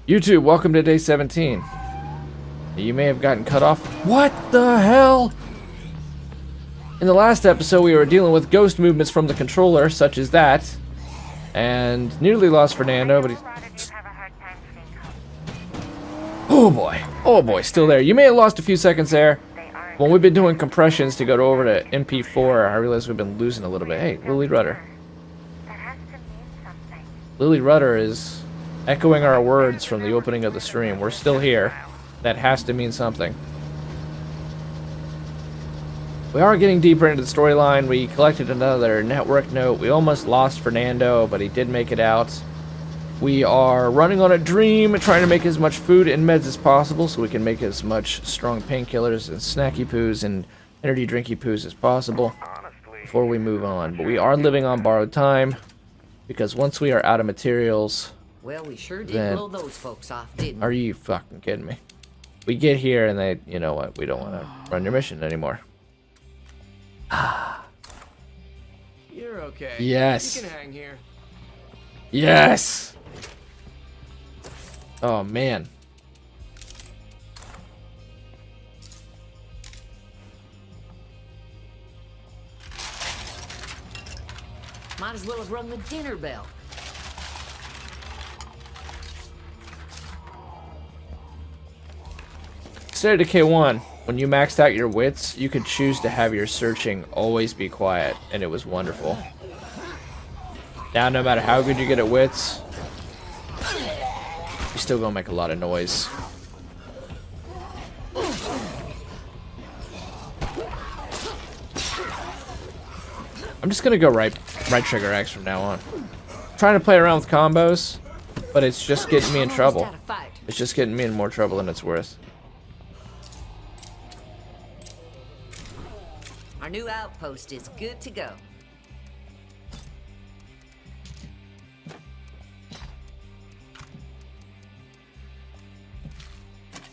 YouTube, welcome to day 17. You may have gotten cut off. What the hell? In the last episode, we were dealing with ghost movements from the controller, such as that, and nearly lost Fernando, but he... Oh boy, still there. You may have lost a few seconds there. When we've been doing compressions to go over to MP4, I realized we've been losing a little bit. Hey, Lily Rudder. Lily Rudder is echoing our words from the opening of the stream. We're still here. That has to mean something. We are getting deeper into the storyline. We collected another network note. We almost lost Fernando, but he did make it out. We are running on a dream, trying to make as much food and meds as possible so we can make as much strong painkillers and snacky poos and energy drinky poos as possible before we move on. But we are living on borrowed time because once we are out of materials... Well, we sure did blow those folks off, didn't we? Are you fucking kidding me? We get here and they, you know what, we don't want to run your mission anymore. You're okay. Yes. You can hang here. Yes! Oh, man. Might as well have rung the dinner bell. State of Decay 1, when you maxed out your wits, you could choose to have your searching always be quiet, and it was wonderful. Now, no matter how good you get at wits, you're still gonna make a lot of noise. I'm just gonna go right trigger X from now on. I'm trying to play around with combos, but it's just getting me in trouble. It's just getting me in more trouble than it's worth. Our new outpost is good to go.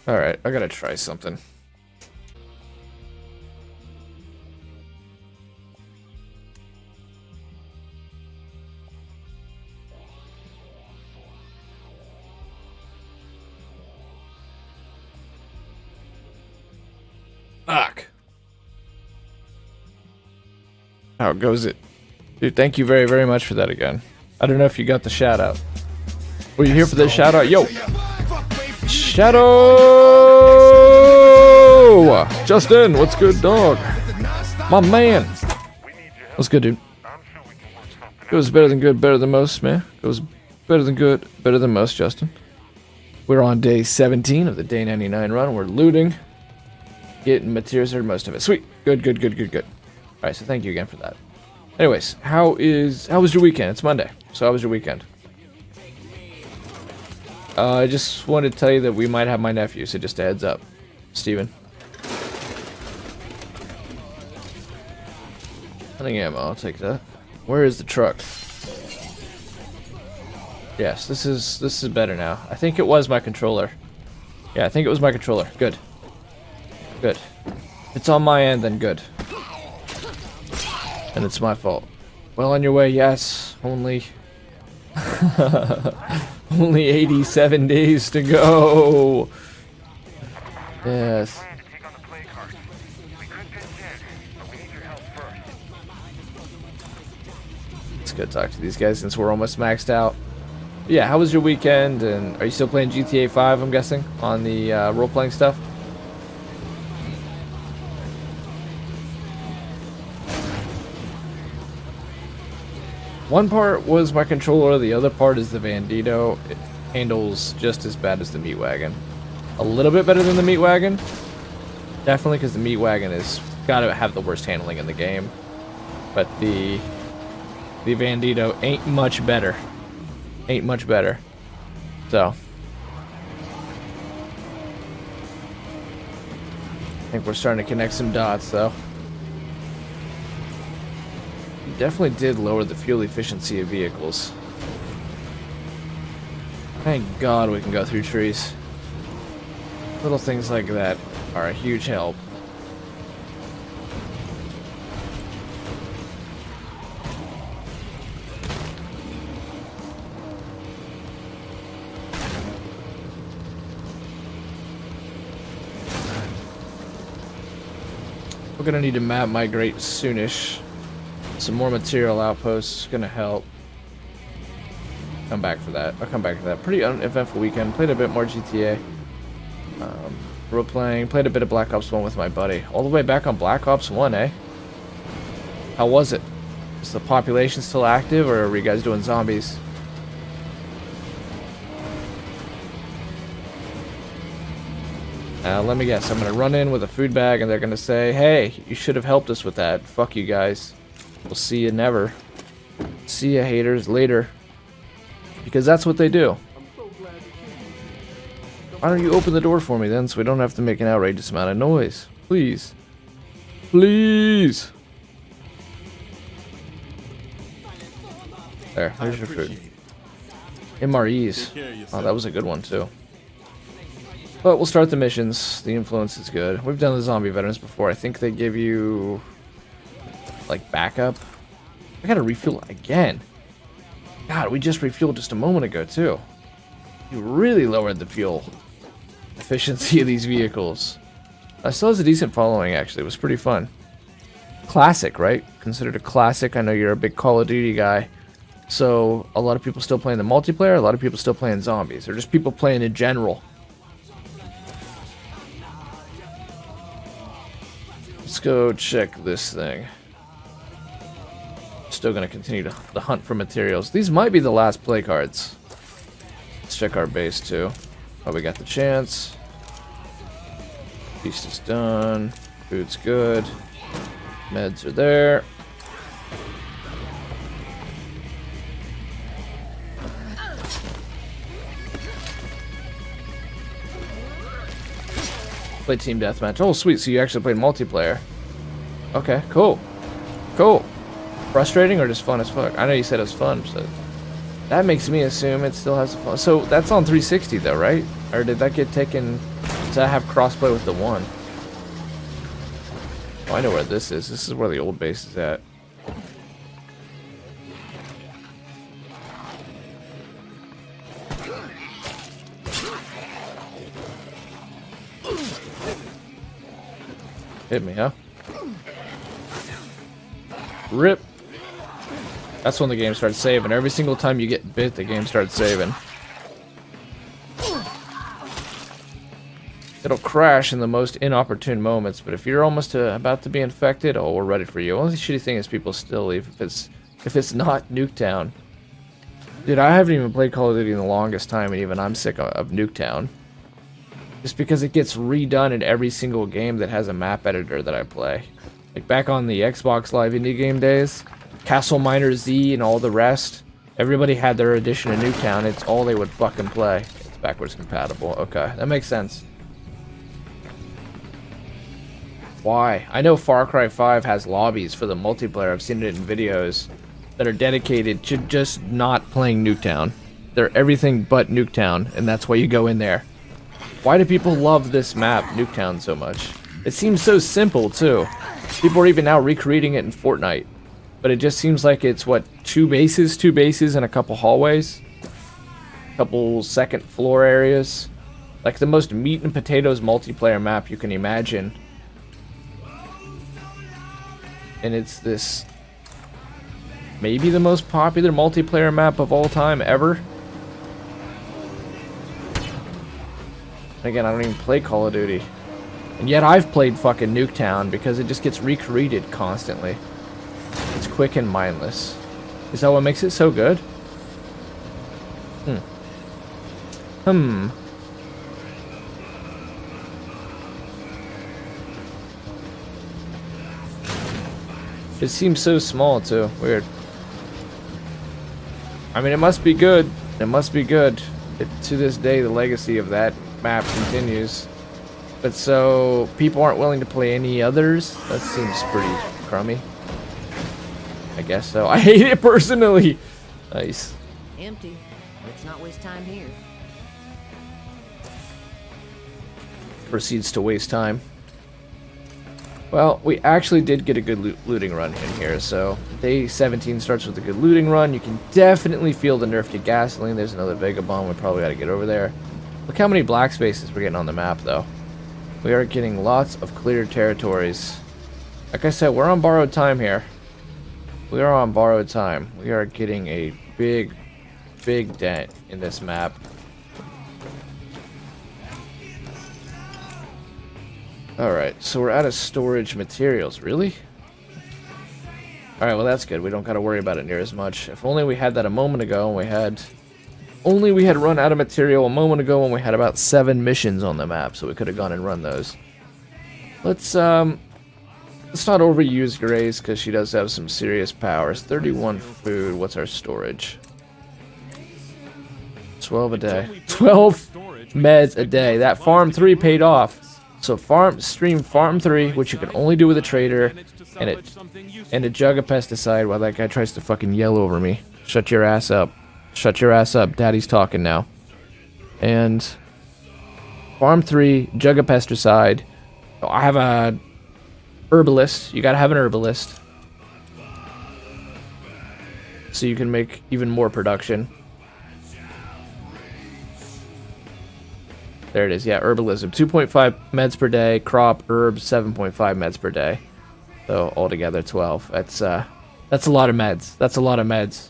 Alright, I gotta try something. Fuck. How goes it? Dude, thank you very, very much for that again. I don't know if you got the shout out. Were you here for the shout out? Yo! Shadow! Justin, what's good, dog? My man! What's good, dude? It was better than good, better than most, man. It was better than good, better than most, Justin. We're on day 17 of the day 99 run. We're looting. Getting materials or most of it. Sweet. Good. Alright, so thank you again for that. Anyways, how was your weekend? It's Monday. So how was your weekend? I just wanted to tell you that we might have my nephew, so just a heads up. Steven. Hunting ammo, I'll take that. Where is the truck? Yes, this is better now. I think it was my controller. Yeah, I think it was my controller. Good. Good. If it's on my end, then good. And it's my fault. Well on your way, yes. Only... Only 87 days to go. Yes. Let's go talk to these guys since we're almost maxed out. Yeah, how was your weekend? And are you still playing GTA 5, I'm guessing, on the role-playing stuff? One part was my controller, the other part is the Bandito. It handles just as bad as the Meat Wagon. A little bit better than the Meat Wagon. Definitely, because the Meat Wagon is gotta have the worst handling in the game. But the Bandito ain't much better. Ain't much better. So. I think we're starting to connect some dots, though. Definitely did lower the fuel efficiency of vehicles. Thank God we can go through trees. Little things like that are a huge help. We're gonna need to map migrate soonish. Some more material outposts gonna help. Come back for that. I'll come back for that. Pretty uneventful weekend. Played a bit more GTA. Role playing. Played a bit of Black Ops 1 with my buddy. All the way back on Black Ops 1, eh? How was it? Is the population still active, or are you guys doing zombies? Let me guess. I'm gonna run in with a food bag, and they're gonna say, "Hey, you should have helped us with that. Fuck you guys. We'll see you never. See ya, haters, later." Because that's what they do. Why don't you open the door for me then, so we don't have to make an outrageous amount of noise? Please. Please. There's your food. MREs. Oh, that was a good one too. But we'll start the missions. The influence is good. We've done the zombie veterans before. I think they give you like backup. I gotta refuel again. God, we just refueled just a moment ago too. You really lowered the fuel efficiency of these vehicles. Still has a decent following actually. It was pretty fun. Classic, right? Considered a classic. I know you're a big Call of Duty guy. So a lot of people still playing the multiplayer, a lot of people still playing zombies, or just people playing in general. Let's go check this thing. Still gonna continue the hunt for materials. These might be the last play cards. Let's check our base too. Oh, we got the chance. Feast is done. Food's good. Meds are there. Play team deathmatch. Oh, sweet. So you actually played multiplayer. Okay, cool. Cool. Frustrating or just fun as fuck? I know you said it was fun, so that makes me assume it still has fun. So that's on 360 though, right? Or did that get taken to have crossplay with the one? Oh, I know where this is. This is where the old base is at. Hit me, huh? Rip. That's when the game starts saving. Every single time you get bit, the game starts saving. It'll crash in the most inopportune moments, but if you're almost about to be infected, oh, we're ready for you. Only shitty thing is people still leave if it's not Nuketown. Dude, I haven't even played Call of Duty in the longest time, and even I'm sick of Nuketown. Just because it gets redone in every single game that has a map editor that I play. Like back on the Xbox Live Indie Game days, Castle Miner Z and all the rest, everybody had their edition of Nuketown. It's all they would fucking play. It's backwards compatible. Okay, that makes sense. Why? I know Far Cry 5 has lobbies for the multiplayer. I've seen it in videos that are dedicated to just not playing Nuketown. They're everything but Nuketown, and that's why you go in there. Why do people love this map, Nuketown, so much? It seems so simple, too. People are even now recreating it in Fortnite. But it just seems like it's, what, two bases and a couple hallways? A couple second floor areas? Like the most meat and potatoes multiplayer map you can imagine. And it's this... maybe the most popular multiplayer map of all time ever? Again, I don't even play Call of Duty. And yet I've played fucking Nuketown because it just gets recreated constantly. It's quick and mindless. Is that what makes it so good? It seems so small too. Weird. I mean, it must be good. It must be good. To this day, the legacy of that map continues. But so, people aren't willing to play any others? That seems pretty crummy. I guess so. I hate it personally. Nice. Empty. Let's not waste time here. Proceeds to waste time. Well, we actually did get a good looting run in here, so day 17 starts with a good looting run. You can definitely feel the nerf to gasoline. There's another Vagabond. We probably got to get over there. Look how many black spaces we're getting on the map, though. We are getting lots of cleared territories. Like I said, we're on borrowed time here. We are on borrowed time. We are getting a big dent in this map. Alright, so we're out of storage materials. Really? Alright, well that's good. We don't gotta worry about it near as much. If only we had that a moment ago and we had... Only we had run out of material a moment ago when we had about 7 missions on the map, so we could have gone and run those. Let's not overuse Grace, because she does have some serious powers. 31 food. What's our storage? 12 a day. 12 meds a day. That farm 3 paid off. So stream farm 3, which you can only do with a trader, and a jug of pesticide while that guy tries to fucking yell over me. Shut your ass up. Shut your ass up. Daddy's talking now. And farm 3, jug of pesticide. Oh, I have a herbalist. You gotta have an herbalist, so you can make even more production. There it is. Yeah, herbalism. 2.5 meds per day. Crop, herbs, 7.5 meds per day. So altogether 12. That's a lot of meds. That's a lot of meds.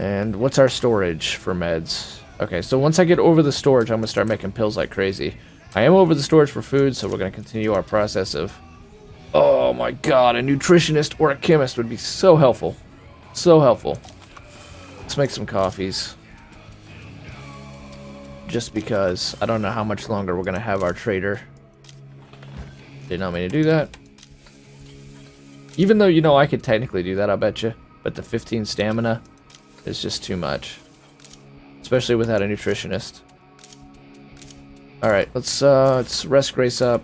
And what's our storage for meds? Okay, so once I get over the storage, I'm gonna start making pills like crazy. I am over the storage for food, so we're gonna continue our process of... Oh my god, a nutritionist or a chemist would be so helpful. So helpful. Let's make some coffees. Just because I don't know how much longer we're gonna have our trader. Did not mean to do that. Even though, you know, I could technically do that, I bet you. But the 15 stamina is just too much. Especially without a nutritionist. Alright, let's rest Grace up.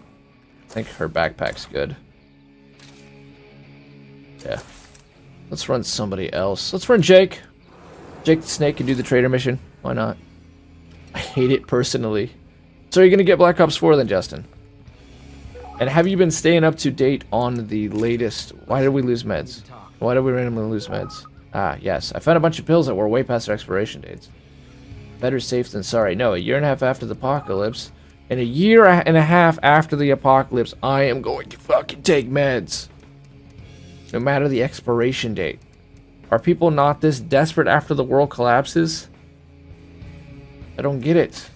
I think her backpack's good. Yeah. Let's run somebody else. Let's run Jake. Jake the Snake can do the trader mission. Why not? I hate it personally. So are you going to get Black Ops 4 then, Justin? And have you been staying up to date on the latest... Why did we lose meds? Why did we randomly lose meds? Ah, yes. I found a bunch of pills that were way past their expiration dates. Better safe than sorry. No, a year and a half after the apocalypse. And a year and a half after the apocalypse, I am going to fucking take meds. No matter the expiration date. Are people not this desperate after the world collapses? I don't get it.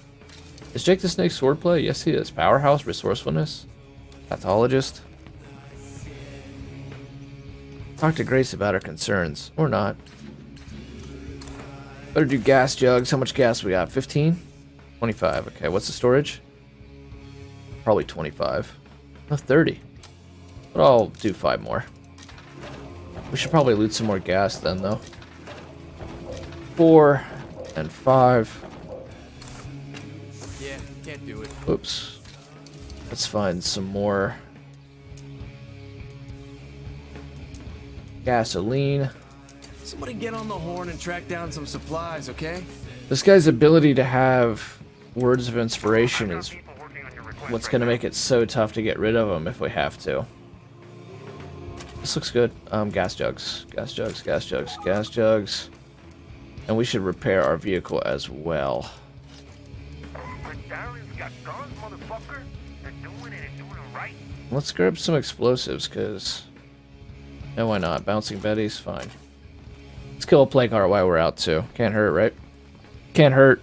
Is Jake the Snake swordplay? Yes, he is. Powerhouse, resourcefulness, pathologist. Talk to Grace about her concerns. Or not. Better do gas jugs. How much gas we got? 15? 25. Okay, what's the storage? Probably 25. No, 30. But I'll do 5 more. We should probably loot some more gas then, though. 4 and 5. Yeah, can't do it. Oops. Let's find some more gasoline. Somebody get on the horn and track down some supplies, okay? This guy's ability to have words of inspiration is what's going to make it so tough to get rid of him if we have to. This looks good. Gas jugs. Gas jugs, gas jugs, gas jugs. And we should repair our vehicle as well. Let's grab some explosives, because... No, why not? Bouncing Betty's fine. Let's kill a plague heart while we're out, too. Can't hurt, right? Can't hurt.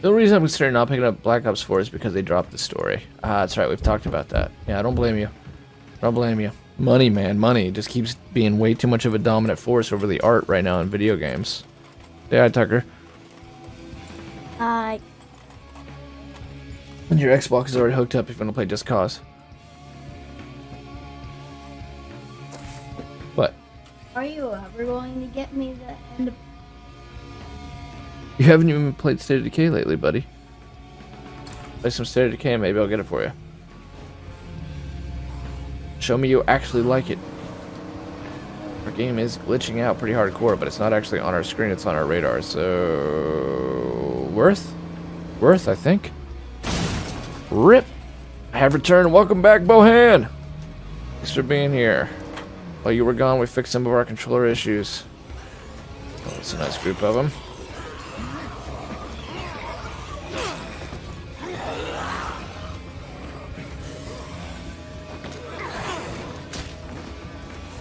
The only reason I'm considering not picking up Black Ops 4 is because they dropped the story. Ah, that's right. We've talked about that. Yeah, I don't blame you. I don't blame you. Money, man. Money just keeps being way too much of a dominant force over the art right now in video games. Yeah, Tucker. Hi. And your Xbox is already hooked up if you want to play Just Cause. What? Are you ever going to get me the end of... You haven't even played State of Decay lately, buddy. Play some State of Decay and maybe I'll get it for you. Show me you actually like it. Our game is glitching out pretty hardcore, but it's not actually on our screen, it's on our radar, so... Worth? Worth, I think. RIP! I have returned. Welcome back, Bohan! Thanks for being here. While you were gone, we fixed some of our controller issues. Oh, that's a nice group of them.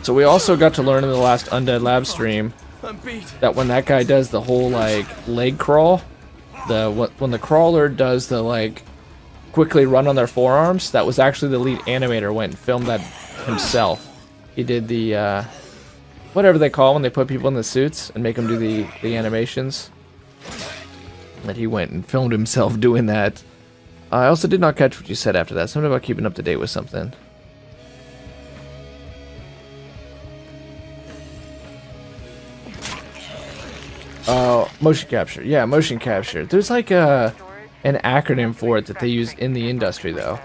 So we also got to learn in the last Undead Lab stream that when that guy does the whole like leg crawl, when the crawler does the like quickly run on their forearms, that was actually the lead animator went and filmed that himself. He did the whatever they call when they put people in the suits and make them do the animations. That he went and filmed himself doing that. I also did not catch what you said after that. Something about keeping up to date with something. Oh, motion capture. Yeah, motion capture. There's like an acronym for it that they use in the industry, though.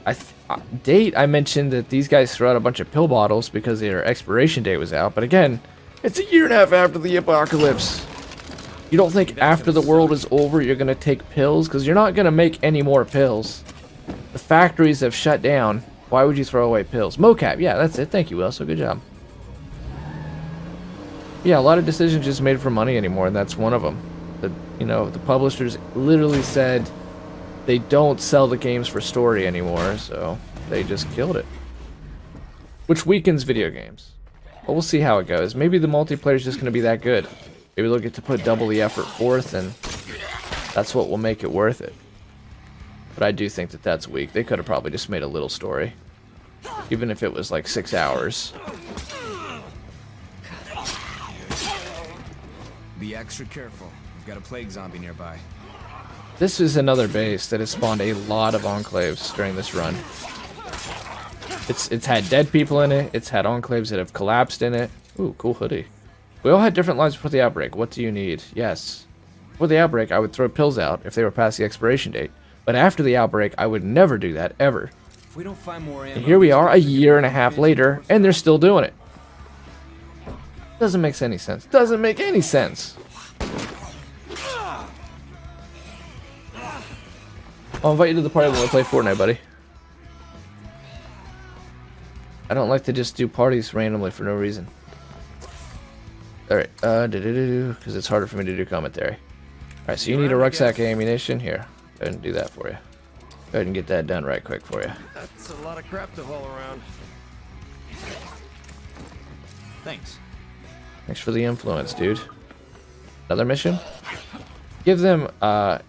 I mentioned that these guys threw out a bunch of pill bottles because their expiration date was out. But again, it's a year and a half after the apocalypse. You don't think after the world is over you're going to take pills? Because you're not going to make any more pills. The factories have shut down. Why would you throw away pills? Mocap. Yeah, that's it. Thank you, Will. So good job. Yeah, a lot of decisions just made for money anymore, and that's one of them. The publishers literally said they don't sell the games for story anymore, so they just killed it. Which weakens video games. But we'll see how it goes. Maybe the multiplayer is just going to be that good. Maybe they'll get to put double the effort forth, and that's what will make it worth it. But I do think that that's weak. They could have probably just made a little story. Even if it was like 6 hours. Be extra careful. We've got a plague zombie nearby. This is another base that has spawned a lot of enclaves during this run. It's had dead people in it. It's had enclaves that have collapsed in it. Ooh, cool hoodie. We all had different lives before the outbreak. What do you need? Yes. Before the outbreak, I would throw pills out if they were past the expiration date. But after the outbreak, I would never do that, ever. If we don't find more ammo, and here we are a year and a half later, and they're still doing it. Doesn't make any sense. Doesn't make any sense. I'll invite you to the party when we play Fortnite, buddy. I don't like to just do parties randomly for no reason. Alright, because it's harder for me to do commentary. Alright, so you need a rucksack of ammunition. Here, go ahead and do that for you. Go ahead and get that done right quick for you. That's a lot of crap to haul around. Thanks. Thanks for the influence, dude. Another mission? Give them,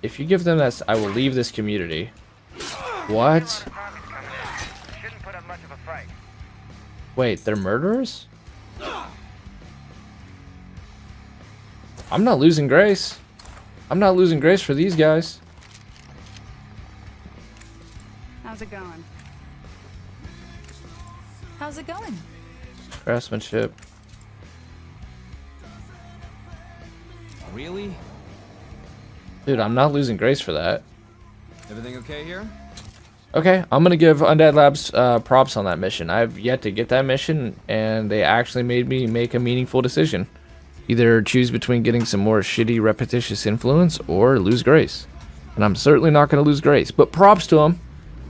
if you give them this, I will leave this community. What? Wait, they're murderers? I'm not losing grace. I'm not losing grace for these guys. How's it going? How's it going? Craftsmanship. Really? Dude, I'm not losing grace for that. Everything okay here? Okay, I'm gonna give Undead Labs props on that mission. I've yet to get that mission, and they actually made me make a meaningful decision. Either choose between getting some more shitty, repetitious influence, or lose grace. And I'm certainly not gonna lose grace. But props to them,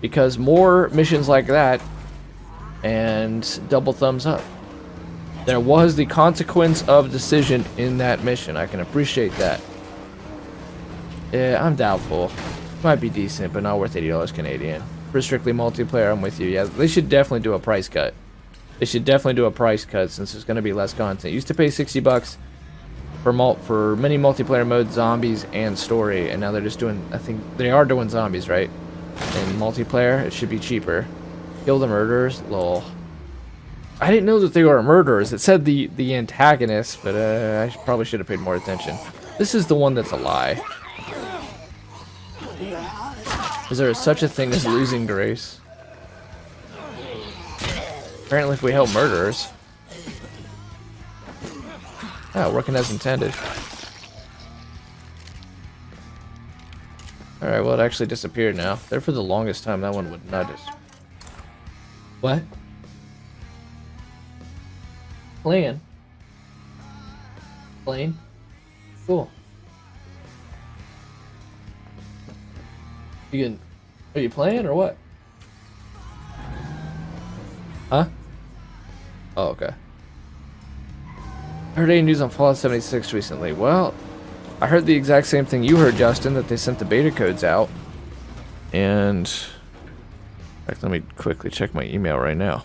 because more missions like that, and double thumbs up. There was the consequence of decision in that mission. I can appreciate that. Yeah, I'm doubtful. Might be decent, but not worth $80 Canadian. For strictly multiplayer, I'm with you. Yeah, they should definitely do a price cut. They should definitely do a price cut since there's going to be less content. Used to pay $60 for many multiplayer modes, zombies, and story, and now they're just doing. I think they are doing zombies, right? In multiplayer, it should be cheaper. Kill the murderers, lol. I didn't know that they were murderers. It said the antagonist, but I probably should have paid more attention. This is the one that's a lie. Is there such a thing as losing grace? Apparently if we help murderers. Oh, working as intended. Alright, well it actually disappeared now. There for the longest time that one would not just... What? Plane. Plane? Cool. Are you playing or what? Huh? Oh, okay. I heard any news on Fallout 76 recently. Well, I heard the exact same thing you heard, Justin, that they sent the beta codes out. And in fact, let me quickly check my email right now.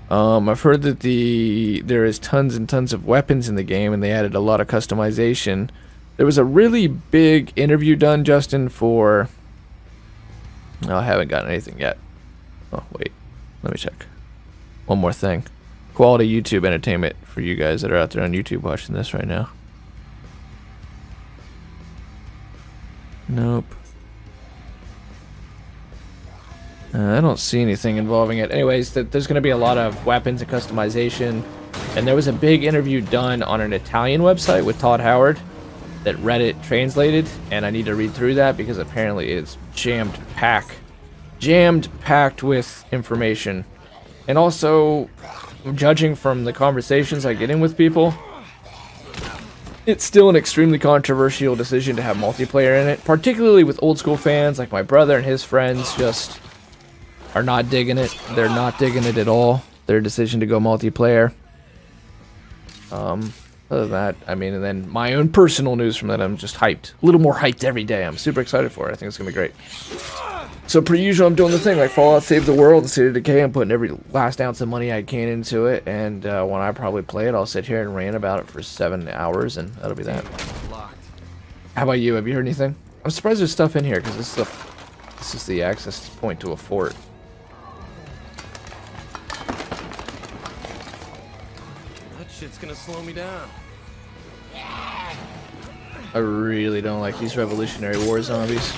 I've heard that there is tons and tons of weapons in the game, and they added a lot of customization. There was a really big interview done, Justin, for... No, I haven't gotten anything yet. Oh, wait. Let me check. One more thing. Quality YouTube entertainment for you guys that are out there on YouTube watching this right now. Nope. I don't see anything involving it. Anyways, there's going to be a lot of weapons and customization. And there was a big interview done on an Italian website with Todd Howard that Reddit translated. And I need to read through that because apparently it's jammed packed with information. And also, judging from the conversations I get in with people, it's still an extremely controversial decision to have multiplayer in it. Particularly with old school fans like my brother and his friends just... are not digging it. They're not digging it at all. Their decision to go multiplayer. Other than that, I mean, and then my own personal news from that, I'm just hyped. A little more hyped every day. I'm super excited for it. I think it's going to be great. So, per usual, I'm doing the thing like Fallout Save the World and State of Decay. I'm putting every last ounce of money I can into it. And when I probably play it, I'll sit here and rant about it for 7 hours, and that'll be that. How about you? Have you heard anything? I'm surprised there's stuff in here, because this is the access point to a fort. Shit's gonna slow me down. I really don't like these Revolutionary War zombies.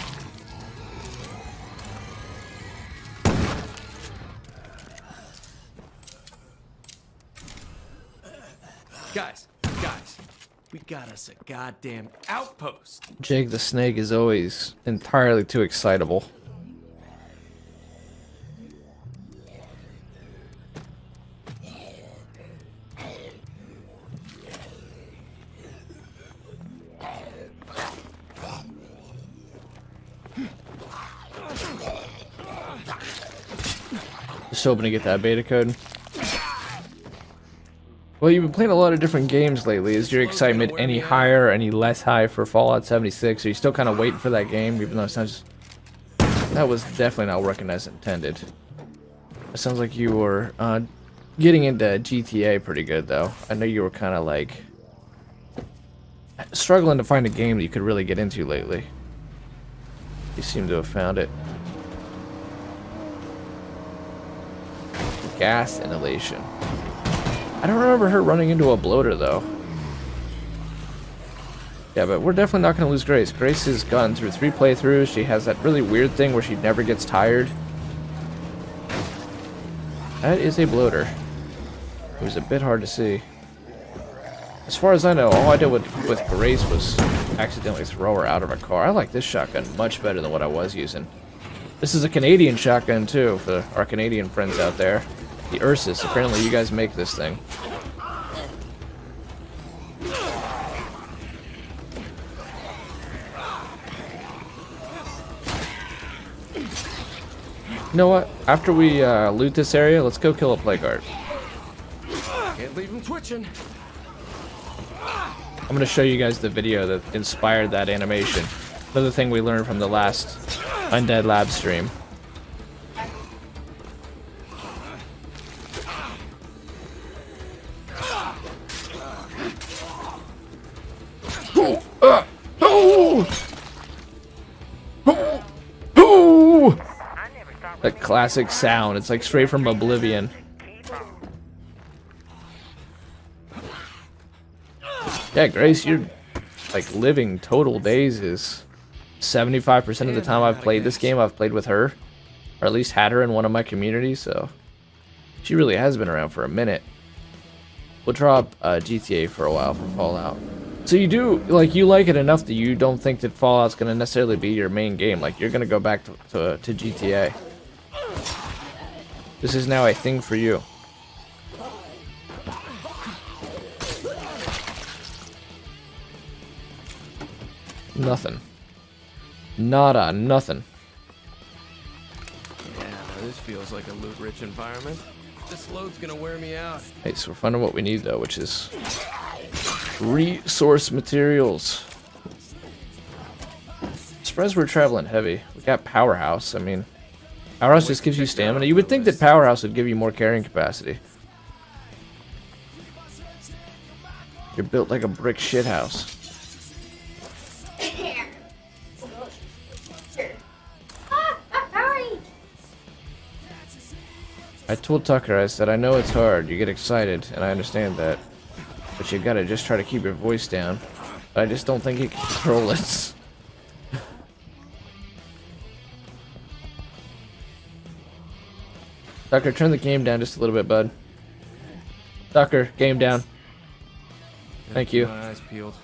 Guys, we got us a goddamn outpost. Jake the Snake is always entirely too excitable. Just hoping to get that beta code. Well, you've been playing a lot of different games lately. Is your excitement any higher or any less high for Fallout 76? Are you still kind of waiting for that game, even though it sounds... That was definitely not working as intended. It sounds like you were getting into GTA pretty good, though. I know you were kind of like... struggling to find a game that you could really get into lately. You seem to have found it. Gas inhalation. I don't remember her running into a bloater, though. Yeah, but we're definitely not going to lose Grace. Grace has gone through 3 playthroughs. She has that really weird thing where she never gets tired. That is a bloater. It was a bit hard to see. As far as I know, all I did with Grace was accidentally throw her out of a car. I like this shotgun much better than what I was using. This is a Canadian shotgun, too, for our Canadian friends out there. The Ursus. Apparently you guys make this thing. You know what? After we loot this area, let's go kill a plague guard. Can't leave him twitching. I'm going to show you guys the video that inspired that animation. Another thing we learned from the last Undead Lab stream. That classic sound. It's like straight from Oblivion. Yeah, Grace, you're like living total days is 75% of the time I've played this game, I've played with her. Or at least had her in one of my communities, so she really has been around for a minute. We'll drop GTA for a while for Fallout. So you do, like, you like it enough that you don't think that Fallout's going to necessarily be your main game. Like, you're going to go back to GTA. This is now a thing for you. Nothing. Nada, nothing. Yeah, this feels like a loot-rich environment. This load's gonna wear me out. Hey, so we're finding what we need though, which is resource materials. Surprised we're traveling heavy. We got Powerhouse. I mean, Powerhouse just gives you stamina. You would think that Powerhouse would give you more carrying capacity. You're built like a brick shithouse. I told Tucker, I said, I know it's hard, you get excited, and I understand that. But you gotta just try to keep your voice down. But I just don't think you can control it. Tucker, turn the game down just a little bit, bud. Tucker, game down. Thank you. My eyes peeled.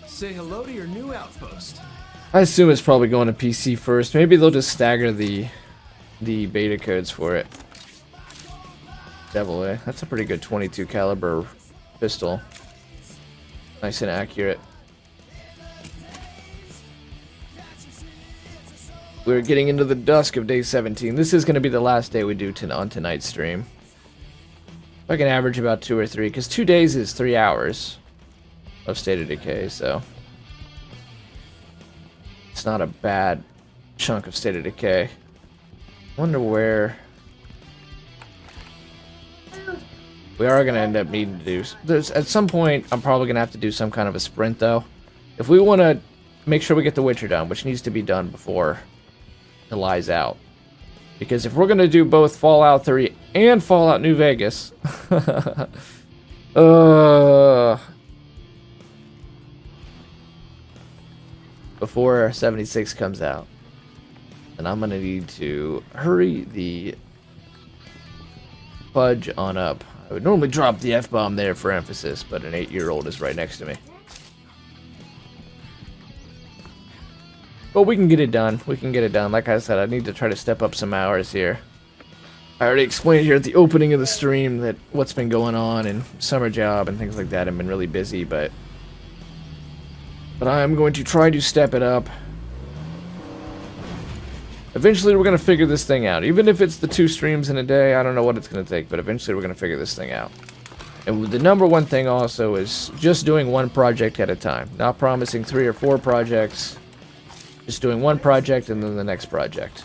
Say hello to your new outpost. I assume it's probably going to PC first. Maybe they'll just stagger the beta codes for it. Devil, eh? That's a pretty good 22 caliber pistol. Nice and accurate. We're getting into the dusk of day 17. This is going to be the last day we do on tonight's stream. I can average about 2 or 3, because 2 days is 3 hours of State of Decay, so it's not a bad chunk of State of Decay. Wonder where we are going to end up needing to do. At some point, I'm probably going to have to do some kind of a sprint, though. If we want to make sure we get The Witcher done, which needs to be done before July's out. Because if we're going to do both Fallout 3 and Fallout New Vegas, before 76 comes out, and I'm going to need to hurry the fudge on up. I would normally drop the F-bomb there for emphasis, but an 8-year-old is right next to me. But we can get it done. We can get it done. Like I said, I need to try to step up some hours here. I already explained here at the opening of the stream that what's been going on and summer job and things like that. I've been really busy, but I'm going to try to step it up. Eventually, we're going to figure this thing out. Even if it's the 2 streams in a day, I don't know what it's going to take, but eventually we're going to figure this thing out. And the number one thing also is just doing one project at a time. Not promising 3 or 4 projects. Just doing one project and then the next project.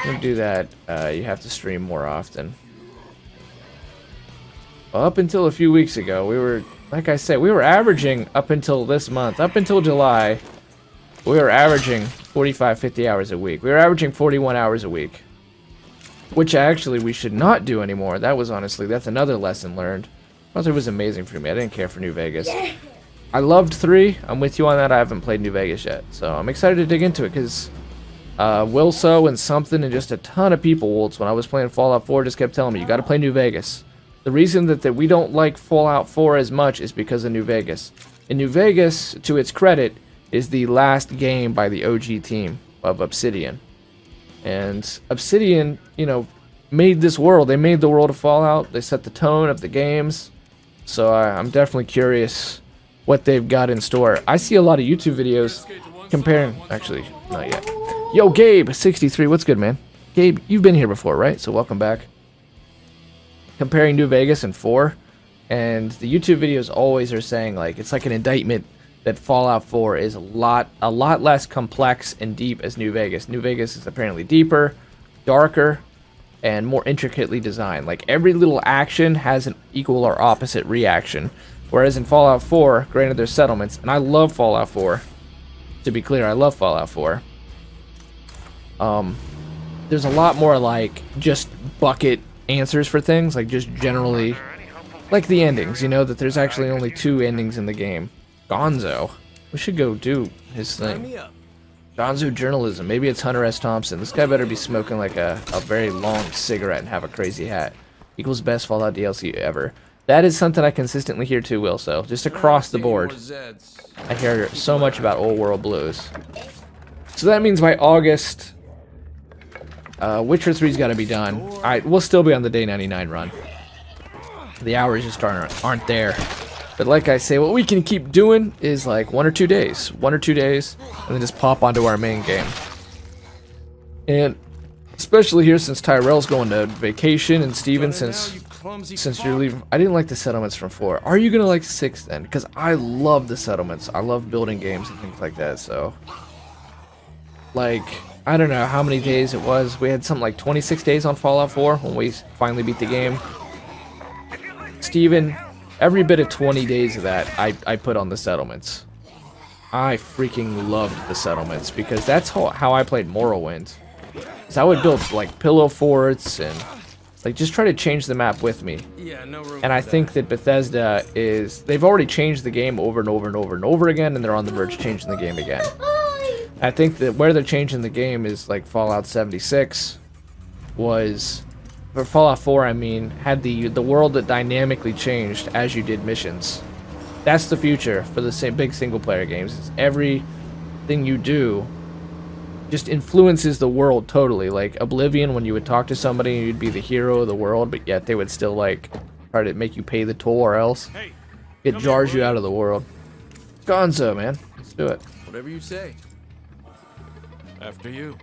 To do that, you have to stream more often. Well, up until a few weeks ago, we were, like I said, we were averaging up until this month, up until July, we were averaging 45, 50 hours a week. We were averaging 41 hours a week. Which actually we should not do anymore. That was honestly, that's another lesson learned. It was amazing for me. I didn't care for New Vegas. I loved 3. I'm with you on that. I haven't played New Vegas yet. So I'm excited to dig into it because Wilso and something and just a ton of people, Woltz, when I was playing Fallout 4, just kept telling me, you got to play New Vegas. The reason that we don't like Fallout 4 as much is because of New Vegas. And New Vegas, to its credit, is the last game by the OG team of Obsidian. And Obsidian, you know, made this world. They made the world of Fallout. They set the tone of the games. So I'm definitely curious what they've got in store. I see a lot of YouTube videos comparing... Actually, not yet. Yo, Gabe63, what's good, man? Gabe, you've been here before, right? So welcome back. Comparing New Vegas and 4. And the YouTube videos always are saying, like, it's like an indictment that Fallout 4 is a lot less complex and deep as New Vegas. New Vegas is apparently deeper, darker, and more intricately designed. Like, every little action has an equal or opposite reaction. Whereas in Fallout 4, granted there's settlements, and I love Fallout 4. To be clear, I love Fallout 4. There's a lot more, like, just bucket answers for things. Like, just generally, like the endings, you know, that there's actually only 2 endings in the game. Gonzo. We should go do his thing. Gonzo journalism. Maybe it's Hunter S. Thompson. This guy better be smoking like a very long cigarette and have a crazy hat. Equals best Fallout DLC ever. That is something I consistently hear too, Will, so just across the board. I hear so much about Old World Blues. So that means by August, Witcher 3's got to be done. We'll still be on the day 99 run. The hours just aren't there. But like I say, what we can keep doing is like 1 or 2 days. 1 or 2 days, and then just pop onto our main game. And especially here since Tyrell's going to vacation and Steven since you're leaving. I didn't like the settlements from 4. Are you gonna like 6 then? Because I love the settlements. I love building games and things like that. So, like, I don't know how many days it was. We had something like 26 days on Fallout 4 when we finally beat the game. Steven, every bit of 20 days of that, I put on the settlements. I freaking loved the settlements because that's how I played Morrowind. So I would build like pillow forts and like just try to change the map with me. Yeah, no room And I think that Bethesda they've already changed the game over and over and over and over again, and they're on the verge of changing the game again. I think that where they're changing the game is like Fallout 76 was, or Fallout 4 I mean, had the world that dynamically changed as you did missions. That's the future for the same big single player games. Is everything you do just influences the world totally. Like Oblivion, when you would talk to somebody and you'd be the hero of the world, but yet they would still like try to make you pay the toll or else it jars you out of the world. Gonzo, man, let's do it. Whatever you say. After you.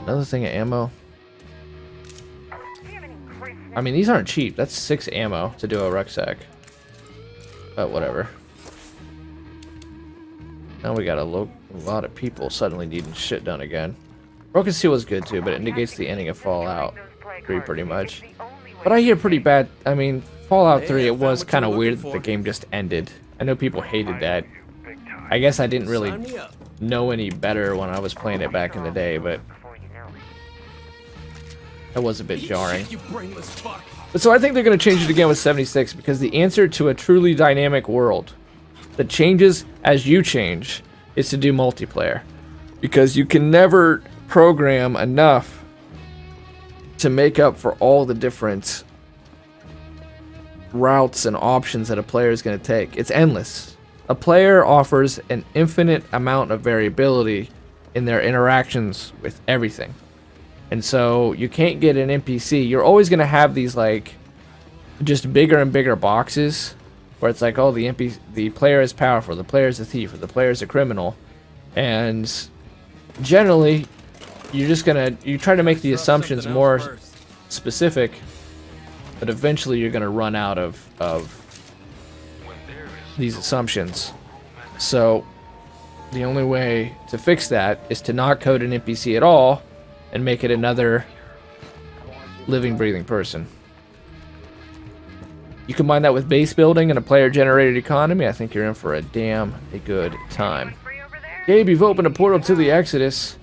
Another thing of ammo. I mean, these aren't cheap. That's 6 ammo to do a rucksack. But whatever. Now we got a lot of people suddenly needing shit done again. Broken Seal was good too, but it negates the ending of Fallout 3 pretty much. But I hear pretty bad. I mean, Fallout 3, it was kind of weird that the game just ended. I know people hated that. I guess I didn't really know any better when I was playing it back in the day, but that was a bit jarring. But so I think they're going to change it again with 76 because the answer to a truly dynamic world that changes as you change is to do multiplayer. Because you can never program enough to make up for all the different routes and options that a player is going to take. It's endless. A player offers an infinite amount of variability in their interactions with everything. And so you can't get an NPC. You're always going to have these like just bigger and bigger boxes where it's like, oh, the player is powerful, the player is a thief, or the player is a criminal. And generally, you try to make the assumptions more specific, but eventually you're gonna run out of these assumptions. So the only way to fix that is to not code an NPC at all and make it another living, breathing person. You combine that with base building and a player-generated economy, I think you're in for a damn good time. Gabe, you've opened a portal to the Exodus,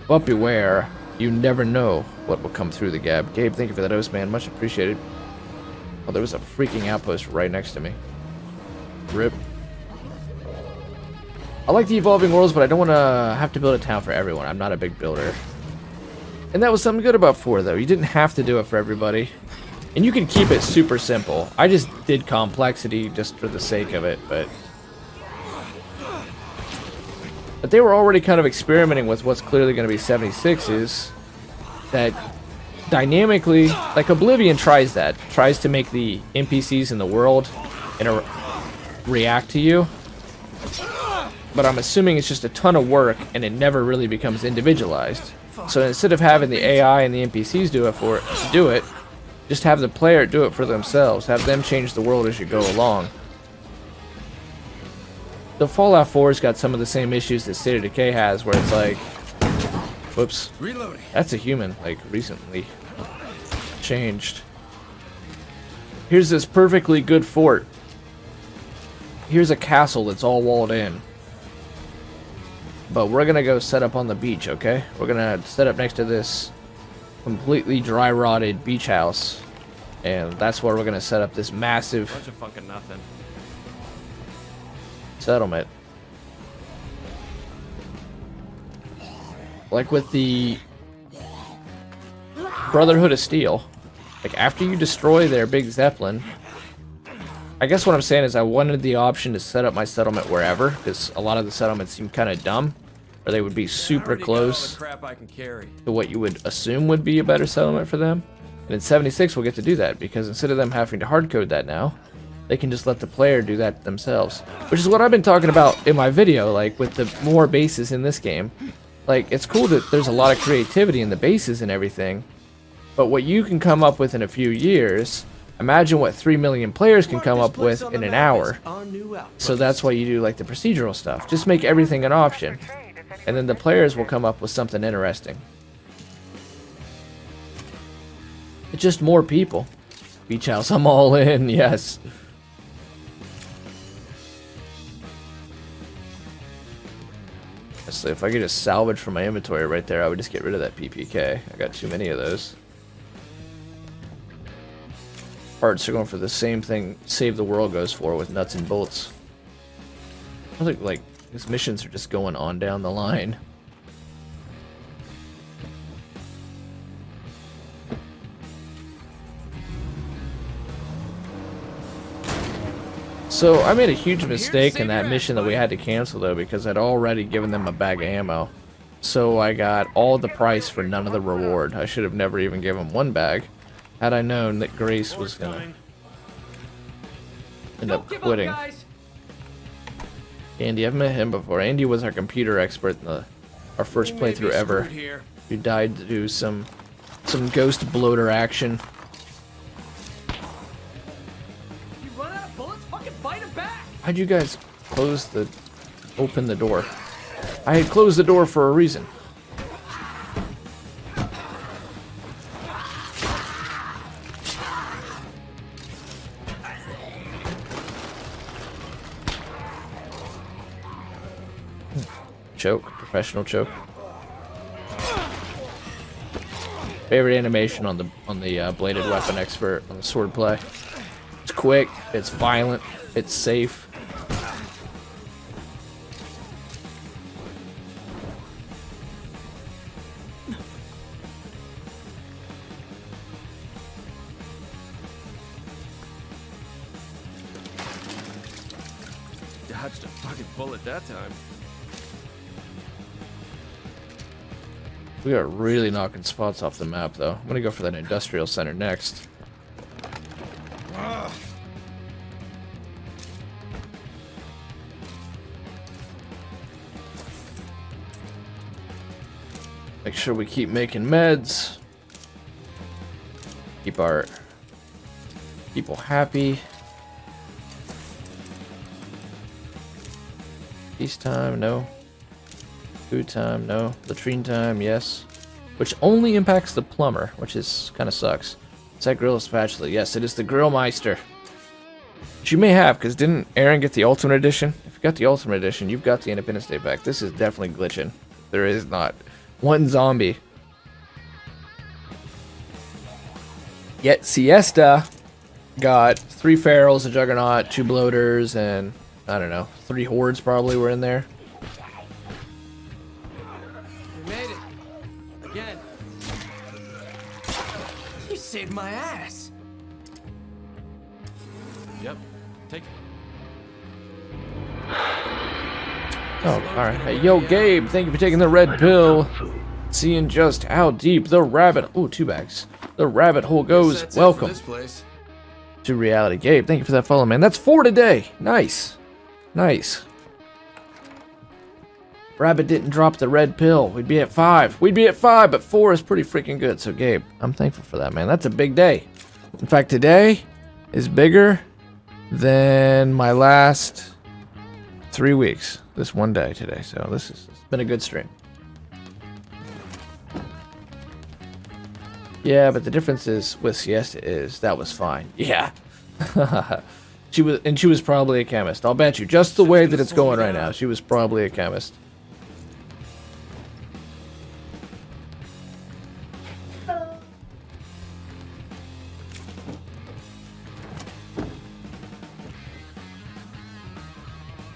but beware, you never know what will come through the gap. Gabe, thank you for that host, man. Much appreciated. Oh, there was a freaking outpost right next to me. Rip. I like the evolving worlds, but I don't want to have to build a town for everyone. I'm not a big builder. And that was something good about 4, though. You didn't have to do it for everybody. And you can keep it super simple. I just did complexity just for the sake of it, but they were already kind of experimenting with what's clearly going to be 76s. That dynamically, like Oblivion tries to make the NPCs in the world react to you. But I'm assuming it's just a ton of work and it never really becomes individualized. So instead of having the AI and the NPCs do it, just have the player do it for themselves. Have them change the world as you go along. The Fallout 4's got some of the same issues that State of Decay has, where it's like, whoops, that's a human, like, recently changed. Here's this perfectly good fort. Here's a castle that's all walled in. But we're gonna go set up on the beach, okay? We're gonna set up next to this completely dry rotted beach house, and that's where we're gonna set up this massive Bunch of fucking nothing. settlement. Like with the Brotherhood of Steel, like after you destroy their big Zeppelin, I guess what I'm saying is I wanted the option to set up my settlement wherever, because a lot of the settlements seem kind of dumb. or they would be I super already got all the close crap I can carry. to what you would assume would be a better settlement for them. And in 76, we'll get to do that, because instead of them having to hard code that now, they can just let the player do that themselves. Which is what I've been talking about in my video, like with the more bases in this game. Like, it's cool that there's a lot of creativity in the bases and everything, but what you can come up with in a few years, imagine what 3 million players can come up with in an hour. So that's why you do like the procedural stuff. Just make everything an option, and then the players will come up with something interesting. It's just more people. Beach house, I'm all in, yes. So if I could just salvage from my inventory right there, I would just get rid of that PPK. I got too many of those. Parts are going for the same thing Save the World goes for with nuts and bolts. I think like these missions are just going on down the line. So I made a huge mistake in that mission that we had to cancel though, because I'd already given them a bag of ammo. So I got all the price for none of the reward. I should have never even given them one bag, had I known that Grace was gonna end up quitting. Andy, I've met him before. Andy was our computer expert in our first playthrough ever. He died to do some ghost bloater action. How'd you guys open the door? I had closed the door for a reason. Choke, professional choke. Favorite animation on the bladed weapon expert on the sword play. It's quick, it's violent, it's safe. Dodged a fucking bullet that time. We got really knocking spots off the map, though. I'm gonna go for that industrial center next. Make sure we keep making meds. Keep our people happy. Peacetime, no. Food time, no. Latrine time, yes. Which only impacts the plumber, which is kind of sucks. Is that grill spatula? Yes, it is the Grillmeister. Which you may have, because didn't Aaron get the Ultimate Edition? If you got the Ultimate Edition, you've got the Independence Day pack. This is definitely glitching. There is not one zombie. Yet Siesta got 3 ferals, a Juggernaut, 2 bloaters, and I don't know, 3 hordes probably were in there. We made it. Again. You saved my ass. Yep. Take it. Oh, alright. Hey, yo, Gabe, thank you for taking the red pill. Seeing just how deep the rabbit... Ooh, 2 bags. The rabbit hole goes. That's it for Welcome this place. to reality. Gabe, thank you for that follow, man. That's 4 today. Nice. Nice. Rabbit didn't drop the red pill. We'd be at 5. We'd be at 5, but 4 is pretty freaking good. So, Gabe, I'm thankful for that, man. That's a big day. In fact, today is bigger than my last 3 weeks. This one day today. So, it's been a good stream. Yeah, but the difference is with Siesta is that was fine. Yeah. She was probably a chemist. I'll bet you. Just the way that it's going right now, she was probably a chemist.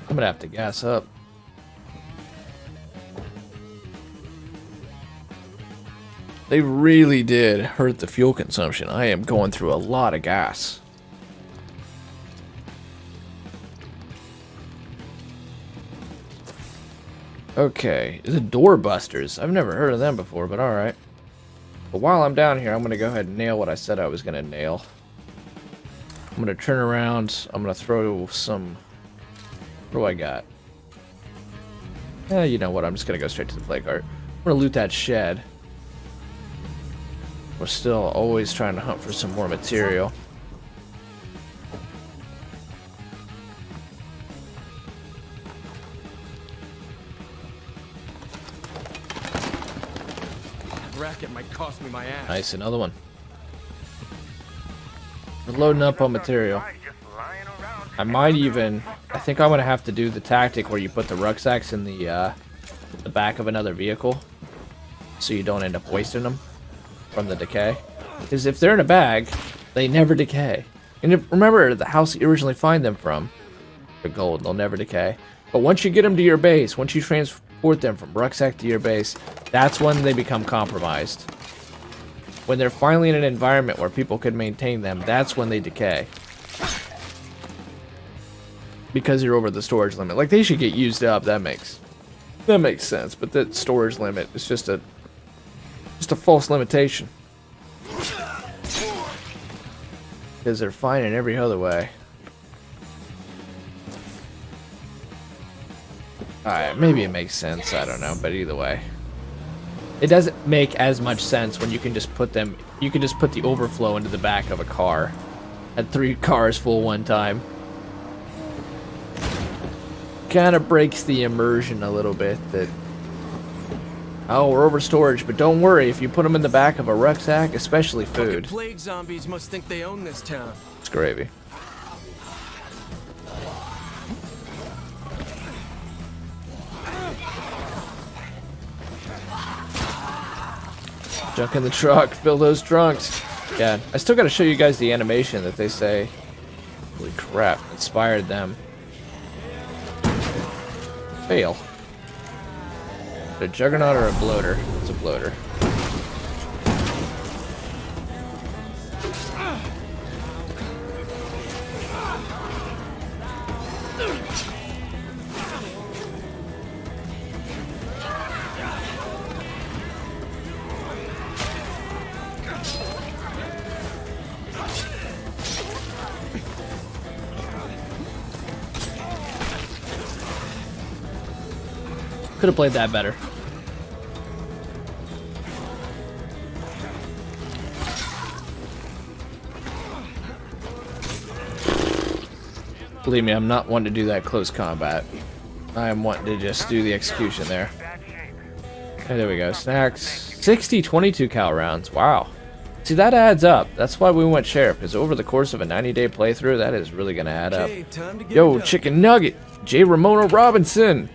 I'm gonna have to gas up. They really did hurt the fuel consumption. I am going through a lot of gas. Okay, the door busters. I've never heard of them before, but alright. But while I'm down here, I'm going to go ahead and nail what I said I was going to nail. I'm going to turn around. I'm going to throw some... What do I got? You know what? I'm just going to go straight to the play cart. I'm going to loot that shed. We're still always trying to hunt for some more material. Racket might cost me my ass. Nice, another one. We're loading up on material. I might even... I think I'm going to have to do the tactic where you put the rucksacks in the back of another vehicle, so you don't end up wasting them from the decay. Because if they're in a bag, they never decay. And if, remember, the house you originally find them from, they're gold, they'll never decay. But once you get them to your base, once you transport them from rucksack to your base, that's when they become compromised. When they're finally in an environment where people can maintain them, that's when they decay. Because you're over the storage limit. Like, they should get used up, that makes sense. But that storage limit is just a false limitation. Because they're fine in every other way. Alright, maybe it makes sense, I don't know, but either way. It doesn't make as much sense when you can just put them, you can just put the overflow into the back of a car. At 3 cars full one time. Kind of breaks the immersion a little bit that, oh, we're over storage, but don't worry, if you put them in the back of a rucksack, especially food. Fucking plague zombies must think they own this town. It's gravy. Junk in the truck, fill those trunks. Yeah, I still gotta show you guys the animation that they say, holy crap, inspired them. Fail. A juggernaut or a bloater? It's a bloater. Could have played that better. Believe me, I'm not one to do that close combat. I am wanting to just do the execution there. Okay, there we go. Snacks. 60 22 cal rounds. Wow. See, that adds up. That's why we went sheriff, because over the course of a 90-day playthrough, that is really going to add up. Okay, time to get Yo, it done. Chicken Nugget. J. Ramona Robinson.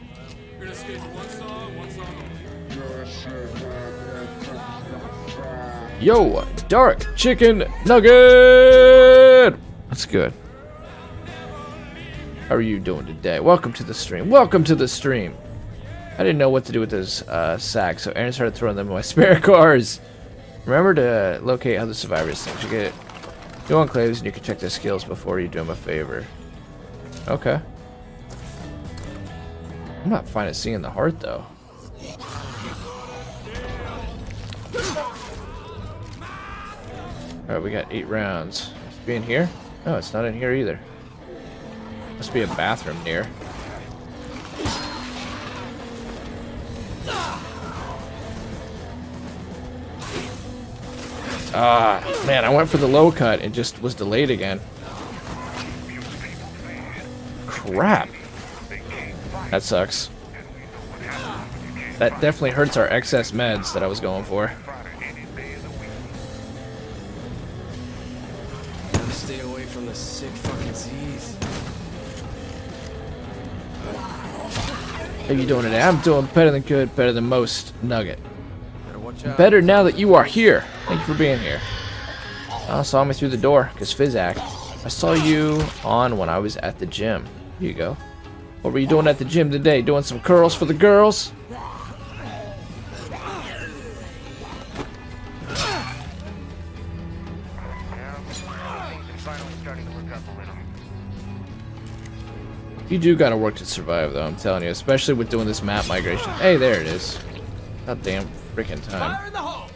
Yo, Dark Chicken Nugget! That's good. How are you doing today? Welcome to the stream. Welcome to the stream. I didn't know what to do with those sacks, so Aaron started throwing them in my spare cars. Remember to locate other survivors' things. You get new enclaves, and you can check their skills before you do them a favor. Okay. I'm not finding seeing the heart, though. Alright, we got 8 rounds. Must it be in here? No, it's not in here either. Must be a bathroom near. Ah, man, I went for the low cut and just was delayed again. Crap. That sucks. That definitely hurts our excess meds that I was going for. Gotta stay away from the sick fucking Z's. How you doing today? I'm doing better than good, better than most, Nugget. Better watch out. Better now that you are here. Thank you for being here. Saw me through the door, because Fizak. I saw you on when I was at the gym. Here you go. What were you doing at the gym today? Doing some curls for the girls? You do gotta work to survive, though, I'm telling you. Especially with doing this map migration. Hey, there it is. Goddamn freaking time. Fire in the hole!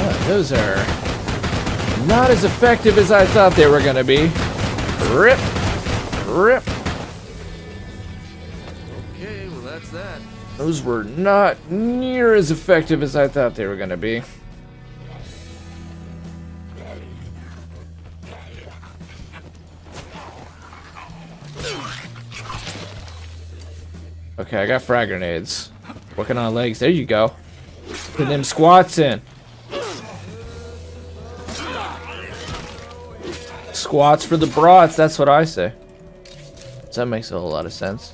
Oh, those are not as effective as I thought they were gonna be. Rip. Rip. Okay, well that's that. Those were not near as effective as I thought they were gonna be. Okay, I got frag grenades. Working on legs. There you go. Putting them squats in. Squats for the brats, that's what I say. So that makes a whole lot of sense.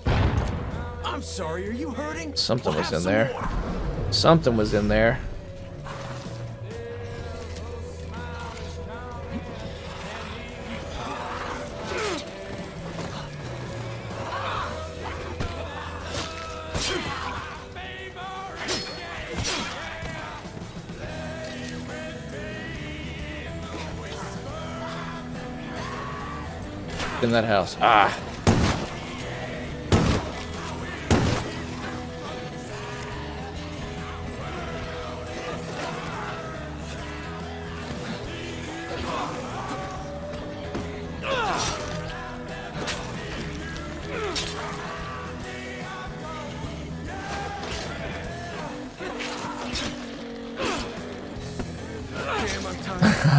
I'm sorry, are you hurting? Something We'll was have in some there. more. Something was in there. In that house. Ah.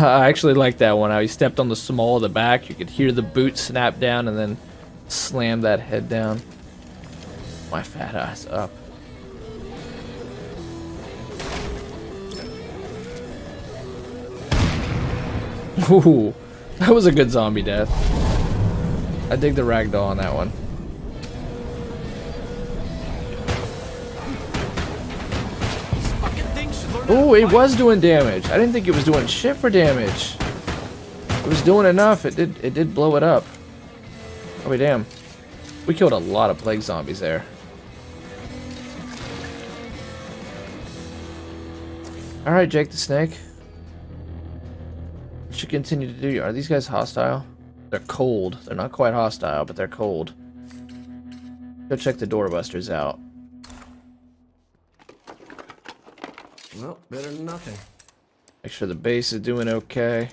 I actually like that one. How he stepped on the small of the back. You could hear the boot snap down and then slam that head down. My fat ass up. Ooh, that was a good zombie death. I dig the ragdoll on that one. Oh, it was doing damage. I didn't think it was doing shit for damage. It was doing enough. It did blow it up. Oh, damn. We killed a lot of plague zombies there. Alright, Jake the Snake. What should continue to do? Are these guys hostile? They're cold. They're not quite hostile, but they're cold. Go check the doorbusters out. Well, better than nothing. Make sure the base is doing okay.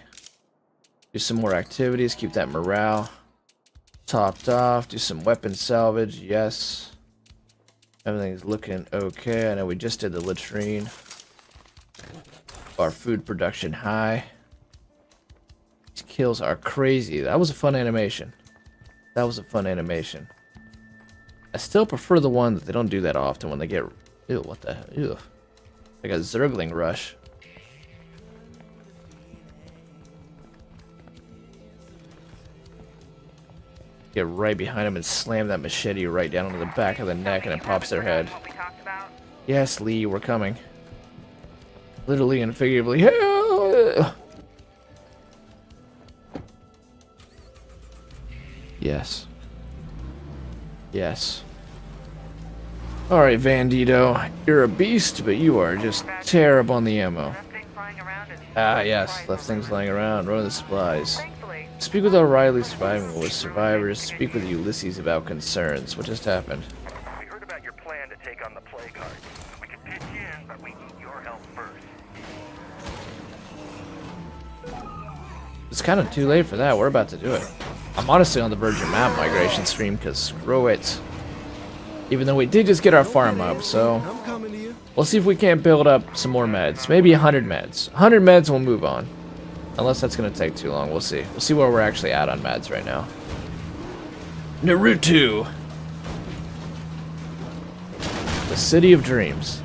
Do some more activities, keep that morale topped off. Do some weapon salvage, yes. Everything's looking okay. I know we just did the latrine. Our food production high. These kills are crazy. That was a fun animation. That was a fun animation. I still prefer the one that they don't do that often when they get... Ew, what the hell? Ew. Like a Zergling rush. Get right behind him and slam that machete right down onto the back of the neck and it pops their head. Yes, Lee, we're coming. Literally and figuratively. Yes. Yes. Alright, Vandito. You're a beast, but you are just terrible on the ammo. Ah, yes. Left things lying around. Run the supplies. Speak with O'Reilly surviving with survivors. Speak with Ulysses about concerns. What just happened? We heard about your plan to take on the plague heart. We could pitch in, but we need your help first. It's kind of too late for that. We're about to do it. I'm honestly on the verge of map migration stream because screw it. Even though we did just get our farm up, so I'm coming to you. we'll see if we can't build up some more meds. Maybe 100 meds. 100 meds and we'll move on. Unless that's going to take too long. We'll see. We'll see where we're actually at on meds right now. Naruto! The City of Dreams.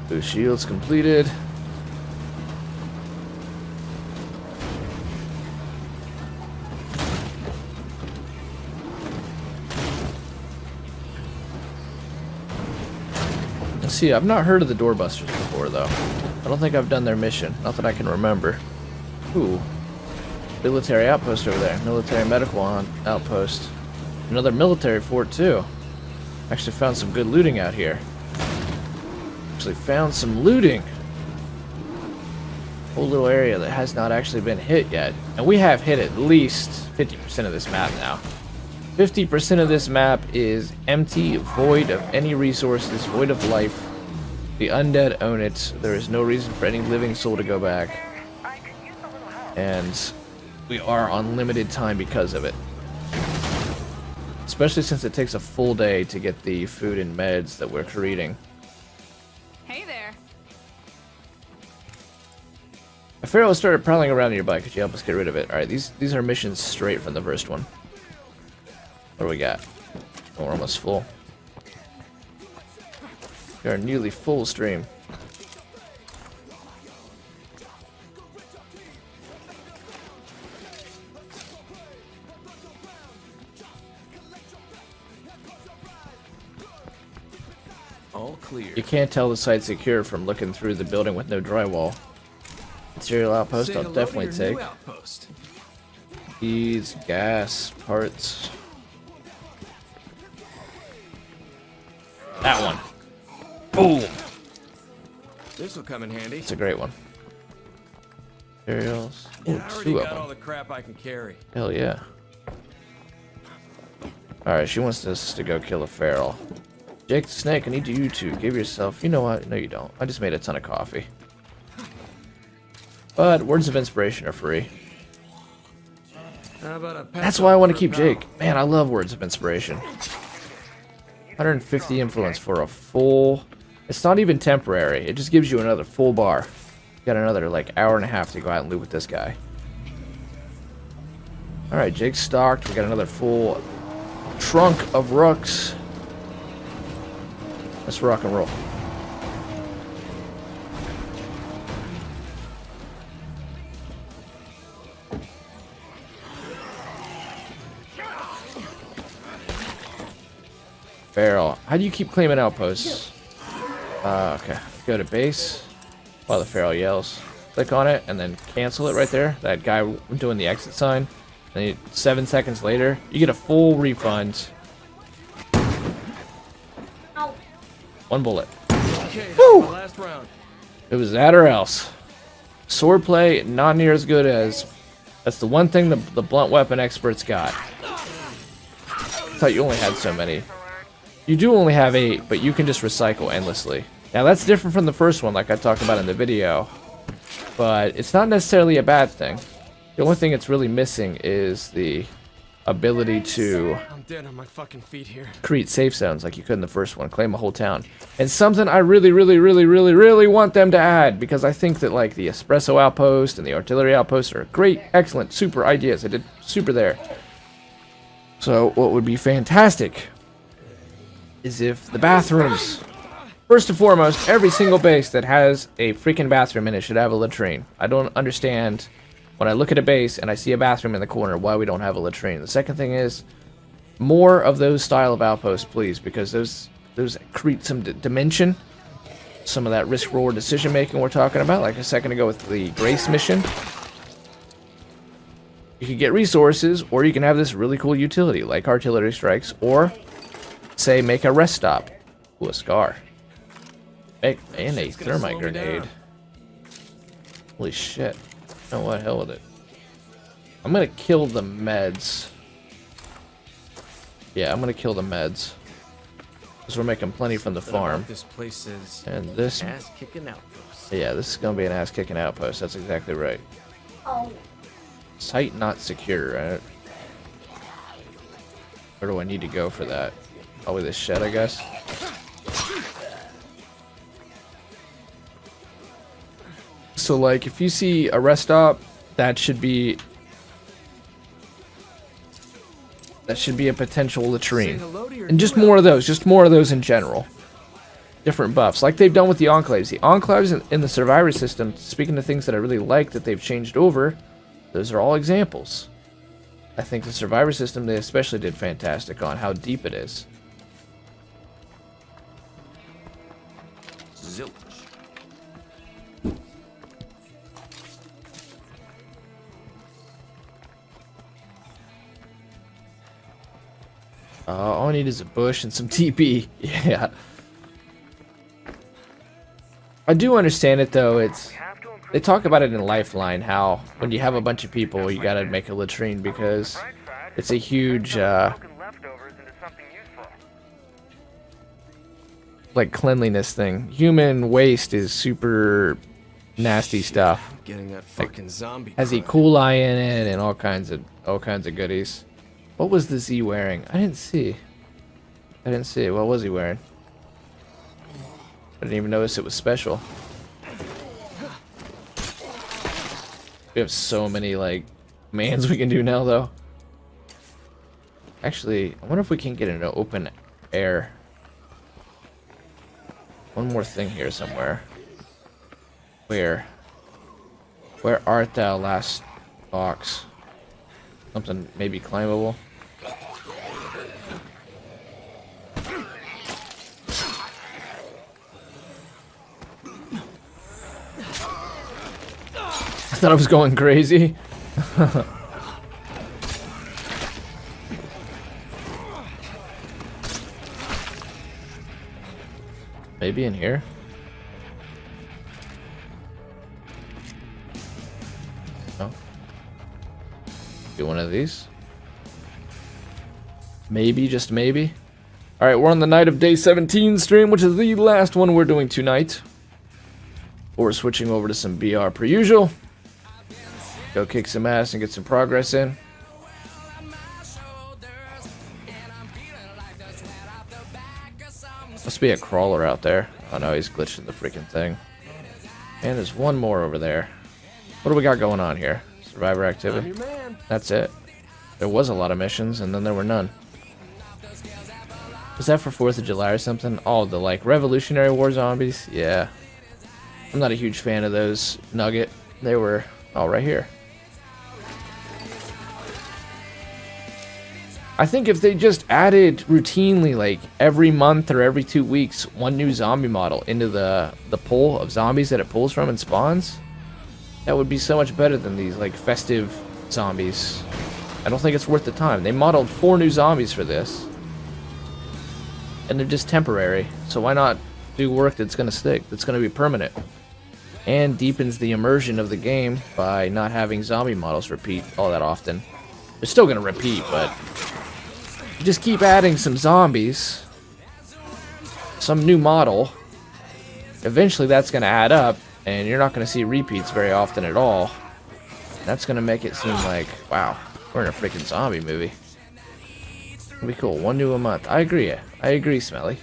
Blue shields completed. Let's see, I've not heard of the doorbusters before, though. I don't think I've done their mission. Not that I can remember. Ooh. Military outpost over there. Military medical outpost. Another military fort, too. Actually found some good looting out here. Actually found some looting. whole little area that has not actually been hit yet. And we have hit at least 50% of this map now. 50% of this map is empty, void of any resources, void of life. The undead own it. There is no reason for any living soul to go back. And we are on limited time because of it. Especially since it takes a full day to get the food and meds that we're creating. Hey there. A Pharaoh started prowling around nearby. Could you help us get rid of it? Alright, these are missions straight from the first one. What do we got? Oh, we're almost full. We are nearly full stream. All clear. You can't tell the site's secure from looking through the building with no drywall. Material outpost, Say I'll hello to definitely your take. new outpost. These gas parts. That one. Boom. This will come in handy. It's a great one. Materials. I Ooh, already two of got all them. the crap I can carry. Hell yeah. Alright, she wants us to go kill a feral. Jake the Snake, I need you to give yourself... You know what? No, you don't. I just made a ton of coffee. But words of inspiration are free. How about a pep That's why I talk want to for a keep pal? Jake. Man, I love words of inspiration. 150 influence for a full... It's not even temporary. It just gives you another full bar. You got another, like, hour and a half to go out and loot with this guy. Alright, Jake's stocked. We got another full trunk of rooks. Let's rock and roll. Feral. How do you keep claiming outposts? Okay. Go to base while the feral yells. Click on it and then cancel it right there. That guy doing the exit sign. And 7 seconds later, you get a full refund. Ow. 1 bullet. Okay, that's the last round. It was that or else. Swordplay, not near as good as... That's the one thing the blunt weapon experts got. I thought you only had so many. You do only have 8, but you can just recycle endlessly. Now that's different from the first one, like I talked about in the video. But it's not necessarily a bad thing. The only thing it's really missing is the ability to I'm dead on my fucking feet here. create safe zones like you could in the first one, claim a whole town. And something I really want them to add, because I think that like the espresso outpost and the artillery outpost are great, excellent, super ideas. I did super there. So what would be fantastic is if the bathrooms, first and foremost, every single base that has a freaking bathroom in it should have a latrine. I don't understand when I look at a base and I see a bathroom in the corner why we don't have a latrine. The second thing is more of those style of outposts, please, because those create some dimension, some of that risk reward decision making we're talking about, like a second ago with the Grace mission. You can get resources, or you can have this really cool utility like artillery strikes, or say make a rest stop. Ooh, a scar. And a Shit's gonna thermite slow me grenade. down. Holy shit. Oh, what hell with it. I'm gonna kill the meds. Yeah, I'm gonna kill the meds. Because we're making plenty from the farm. This place is And this, ass kicking outpost. yeah, this is gonna be an ass kicking outpost. That's exactly right. Oh. Site not secure, right? Where do I need to go for that? Probably this shed, I guess. So, like, if you see a rest stop, that should be a potential latrine. And just more of those in general. Different buffs, like they've done with the enclaves. The enclaves in the survivor system, speaking of things that I really like that they've changed over, those are all examples. I think the survivor system they especially did fantastic on how deep it is. Zilch. All I need is a bush and some TP. Yeah. I do understand it though. It's They talk about it in Lifeline, how when you have a bunch of people, you gotta make a latrine because it's a huge, Broken leftovers into something useful. like, cleanliness thing. Human waste is super nasty stuff. Getting that fucking zombie. Has E. crud. coli in it and all kinds of goodies. What was the Z wearing? I didn't see. What was he wearing? I didn't even notice it was special. We have so many, like, commands we can do now, though. Actually, I wonder if we can get into open air. One more thing here somewhere. Where art thou, last box? Something maybe climbable. I thought I was going crazy. Maybe in here? No. Do one of these? Maybe, just maybe. Alright, we're on the night of day 17 stream, which is the last one we're doing tonight. We're switching over to some BR per usual. Go kick some ass and get some progress in. Must be a crawler out there. Oh no, he's glitching the freaking thing. And there's one more over there. What do we got going on here? Survivor activity. That's it. There was a lot of missions and then there were none. Was that for 4th of July or something? Oh, the like Revolutionary War zombies? Yeah. I'm not a huge fan of those Nugget. They were all right here. I think if they just added routinely, like every month or every 2 weeks, one new zombie model into the pool of zombies that it pulls from and spawns, that would be so much better than these like festive zombies. I don't think it's worth the time. They modeled 4 new zombies for this, and they're just temporary. So why not do work that's gonna stick, that's gonna be permanent, and deepens the immersion of the game by not having zombie models repeat all that often. They're still gonna repeat, but you just keep adding some zombies, some new model. Eventually that's going to add up, and you're not going to see repeats very often at all. That's going to make it seem like, wow, we're in a freaking zombie movie. It'll be cool. 1 new a month. I agree, Smelly.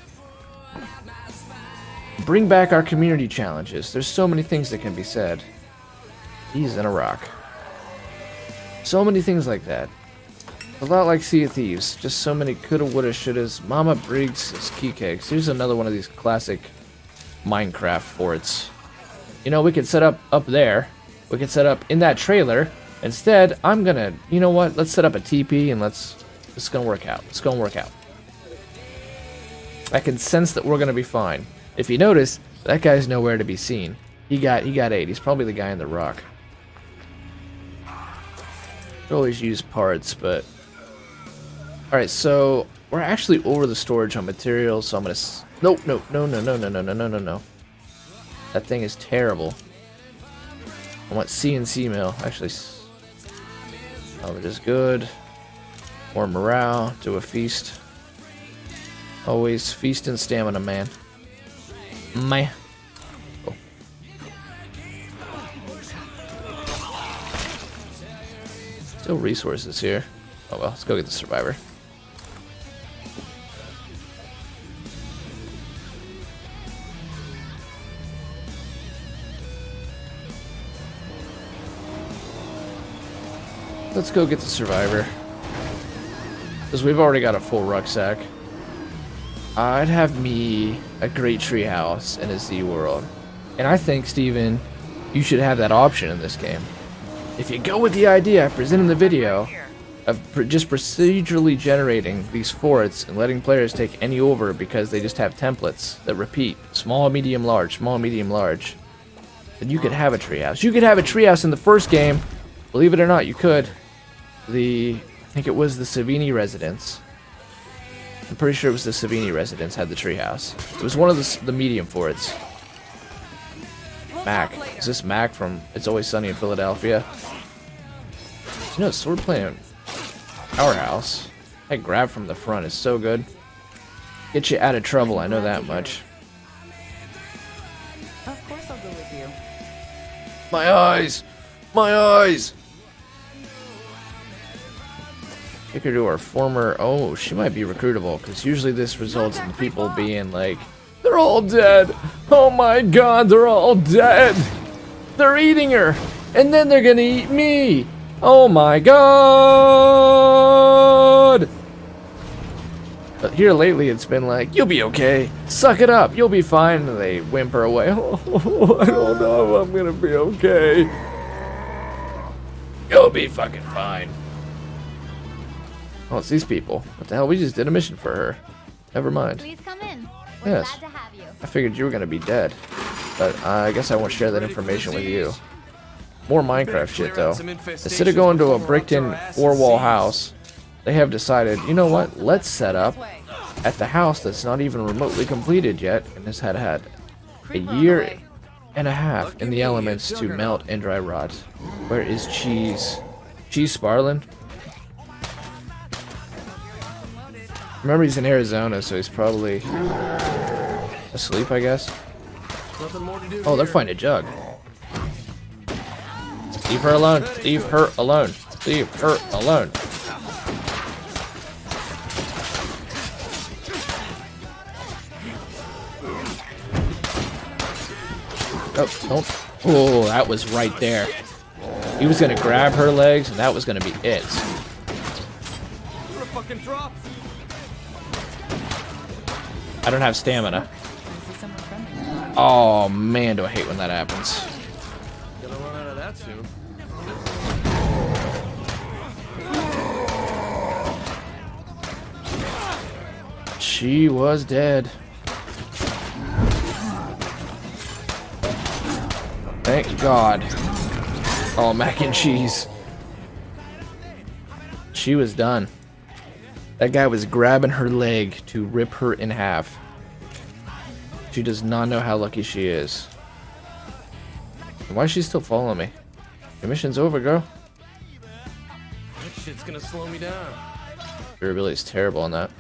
Bring back our community challenges. There's so many things that can be said. He's in a rock. So many things like that. A lot like Sea of Thieves. Just so many coulda, woulda, shouldas. Mama Briggs' key cakes. Here's another one of these classic Minecraft forts. You know, we could set up there. We could set up in that trailer. Instead, I'm gonna, you know what? Let's set up a TP and it's gonna work out. It's gonna work out. I can sense that we're gonna be fine. If you notice, that guy's nowhere to be seen. He got 8. He's probably the guy in the rock. Could always use parts, but alright, so we're actually over the storage on materials, so I'm gonna no. That thing is terrible. I want CNC mill. Actually, salvage is good. More morale. Do a feast. Always feast and stamina, man. Man. Oh. Still resources here. Oh well, let's go get the survivor. Let's go get the survivor. Because we've already got a full rucksack. I'd have me a great tree house in a Z world. And I think, Steven, you should have that option in this game. If you go with the idea I presented in the video of just procedurally generating these forts and letting players take any over because they just have templates that repeat small, medium, large, small, medium, large, then you could have a treehouse. You could have a treehouse in the first game. Believe it or not, you could. I think it was the Savini residence. I'm pretty sure it was the Savini residence had the treehouse. It was one of the medium forts. Mac. Is this Mac from It's Always Sunny in Philadelphia? You know, sword playing Powerhouse. That grab from the front is so good. Get you out of trouble, I know that much. Of course I'll go with you. My eyes! My eyes! Take her to our former... Oh, she might be recruitable, because usually this results in people being like, they're all dead! Oh my god, they're all dead! They're eating her! And then they're gonna eat me! Oh my god! But here lately it's been like, you'll be okay. Suck it up, you'll be fine. And they whimper away. Oh, I don't know if I'm gonna be okay. You'll be fucking fine. Oh, it's these people. What the hell? We just did a mission for her. Never mind. Please come in. We're Yes. glad to have you. I figured you were gonna be dead. But I guess I won't share that information with you. More Minecraft shit though. Instead of going to a bricked-in four-wall house, they have decided, you know what? Let's set up at the house that's not even remotely completed yet, and has had a year and a half in the elements to melt and dry rot. Where is Cheese? Cheese Sparlin? Remember, he's in Arizona, so he's probably asleep, I guess. Nothing more to do Oh, they're here. fighting a jug. Leave her alone. Leave her alone. Leave her alone. Oh, don't. Oh, that was right there. He was gonna grab her legs, and that was gonna be it. You're a fucking drop. I don't have stamina. Oh man, do I hate when that happens. Gonna run out of that soon. She was dead. Thank God. Oh, mac and cheese. She was done. That guy was grabbing her leg to rip her in half. She does not know how lucky she is. And why is she still following me? Your mission's over, girl. That shit's gonna slow me down. Durability is terrible on that.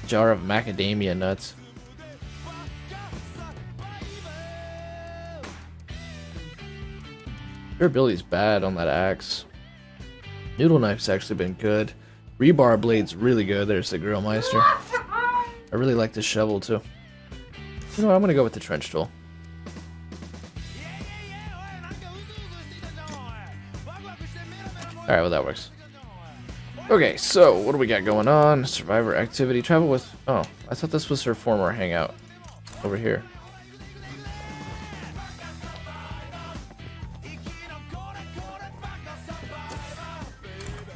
Jar of macadamia nuts. Durability's bad on that axe. Noodle knife's actually been good. Rebar blade's really good. There's the Grill Meister. I really like the shovel too. You know what, I'm gonna go with the trench tool. Alright, well that works. Okay, so what do we got going on? Survivor activity. Travel with... Oh, I thought this was her former hangout. Over here.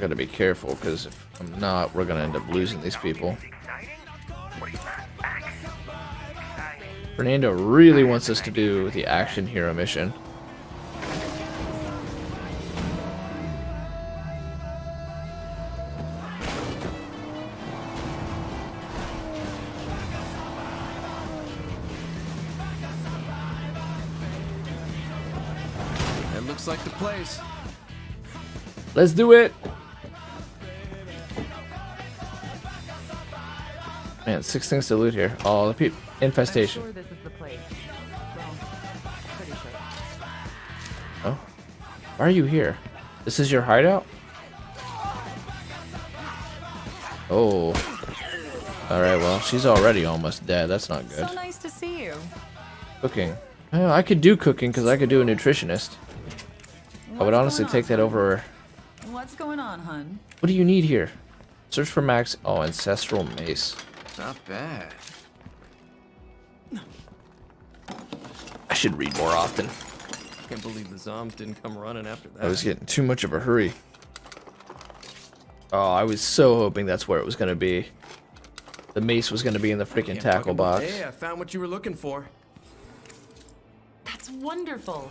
Gotta be careful, because if I'm not, we're gonna end up losing these people. Fernando really wants us to do the action hero mission. That looks like the place. Let's do it! Man, 6 things to loot here. Oh, the infestation. I'm sure this is the place. Well, pretty sure. Oh, why are you here? This is your hideout? Oh. Alright, well, she's already almost dead. That's not good. So nice to see you. Cooking. I could do cooking because I could do a nutritionist. I would honestly take that over. What's going on, hun? What do you need here? Search for Max. Oh, ancestral mace. Not bad. I should read more often. Can't believe the zombies didn't come running after that. I was getting too much of a hurry. Oh, I was so hoping that's where it was going to be. The mace was going to be in the freaking Can't tackle fucking- box. Hey, I found what you were looking for. That's wonderful.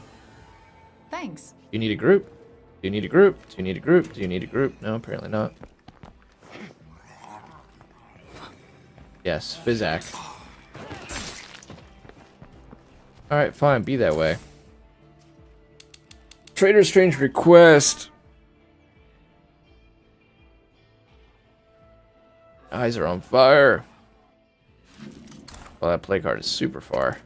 Thanks. You need a group? Do you need a group? Do you need a group? Do you need a group? No, apparently not. Yes, Fizak. Alright, fine, be that way. Trader Strange request. Eyes are on fire. Well, that play card is super far.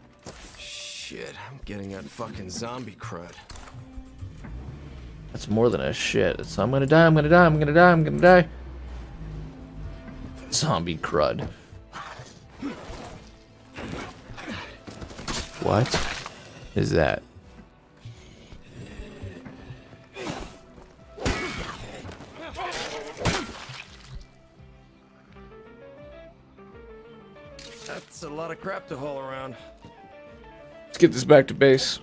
Shit, I'm getting that fucking zombie crud. That's more than a shit. It's I'm gonna die, I'm gonna die, I'm gonna die, I'm gonna die. Zombie crud. What is that? That's a lot of crap to haul around. Let's get this back to base.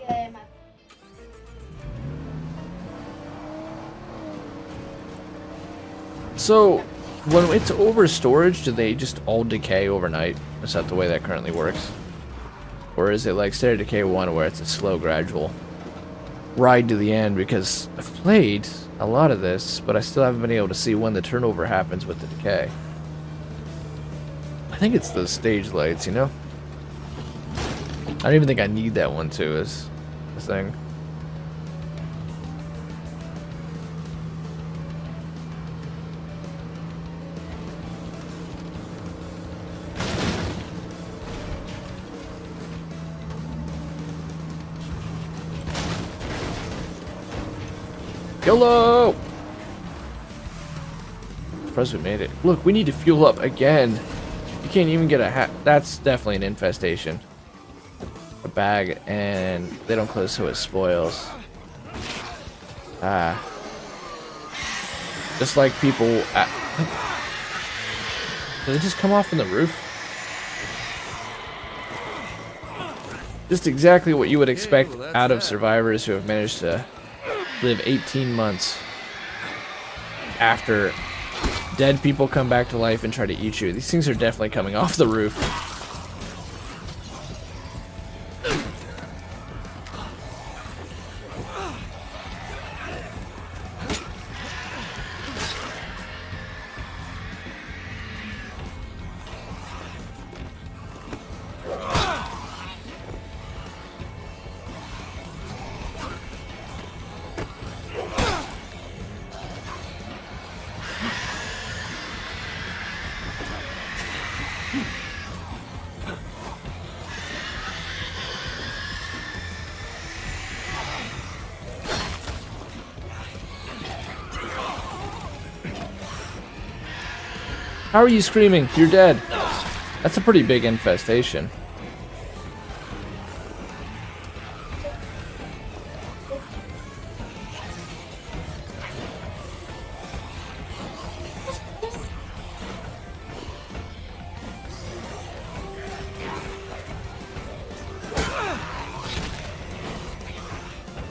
So, when it's over storage, do they just all decay overnight? Is that the way that currently works? Or is it like State of Decay 1 where it's a slow, gradual ride to the end? Because I've played a lot of this, but I still haven't been able to see when the turnover happens with the decay. I think it's the stage lights, you know? I don't even think I need that one too, is the thing. YOLO! Surprised we made it. Look, we need to fuel up again. You can't even get a hat. That's definitely an infestation. A bag, and they don't close so it spoils. Ah. Just like people... Did they just come off from the roof? Just exactly what you would expect out of survivors who have managed to live 18 months after dead people come back to life and try to eat you. These things are definitely coming off the roof. How are you screaming? You're dead. That's a pretty big infestation.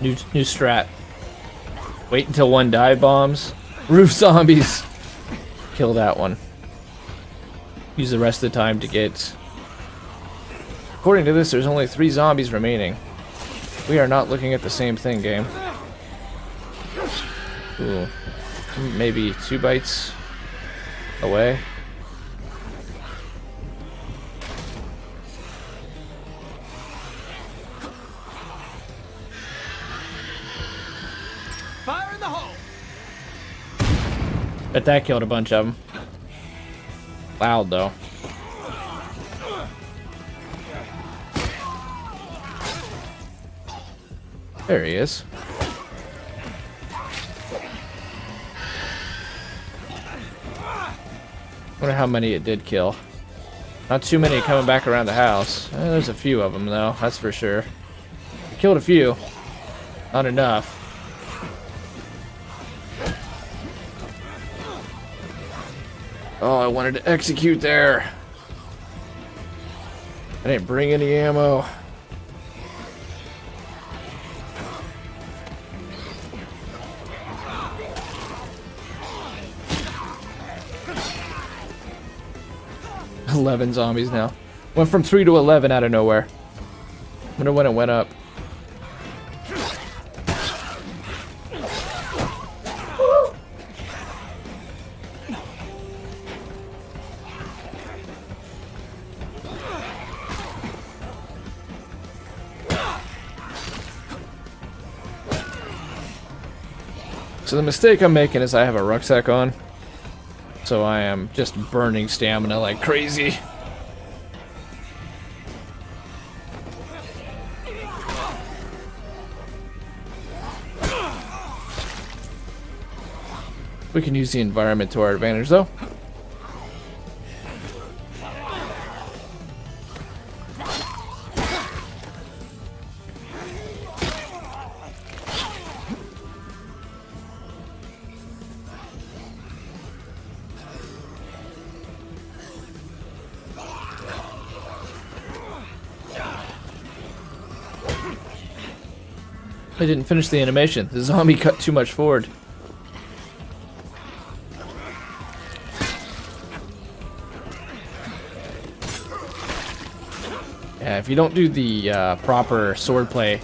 New strat. Wait until one dive bombs. Roof zombies. Kill that one. Use the rest of the time to get... According to this, there's only 3 zombies remaining. We are not looking at the same thing, game. Ooh. Maybe 2 bites away. Fire in the hole! Bet that killed a bunch of them. Loud though. There he is. Wonder how many it did kill. Not too many coming back around the house. There's a few of them though, that's for sure. It killed a few. Not enough. Oh, I wanted to execute there. I didn't bring any ammo. $11 zombies now. Went from 3 to 11 out of nowhere. Wonder when it went up. So the mistake I'm making is I have a rucksack on. So I am just burning stamina like crazy. We can use the environment to our advantage though. I didn't finish the animation. The zombie cut too much forward. Yeah, if you don't do the proper swordplay,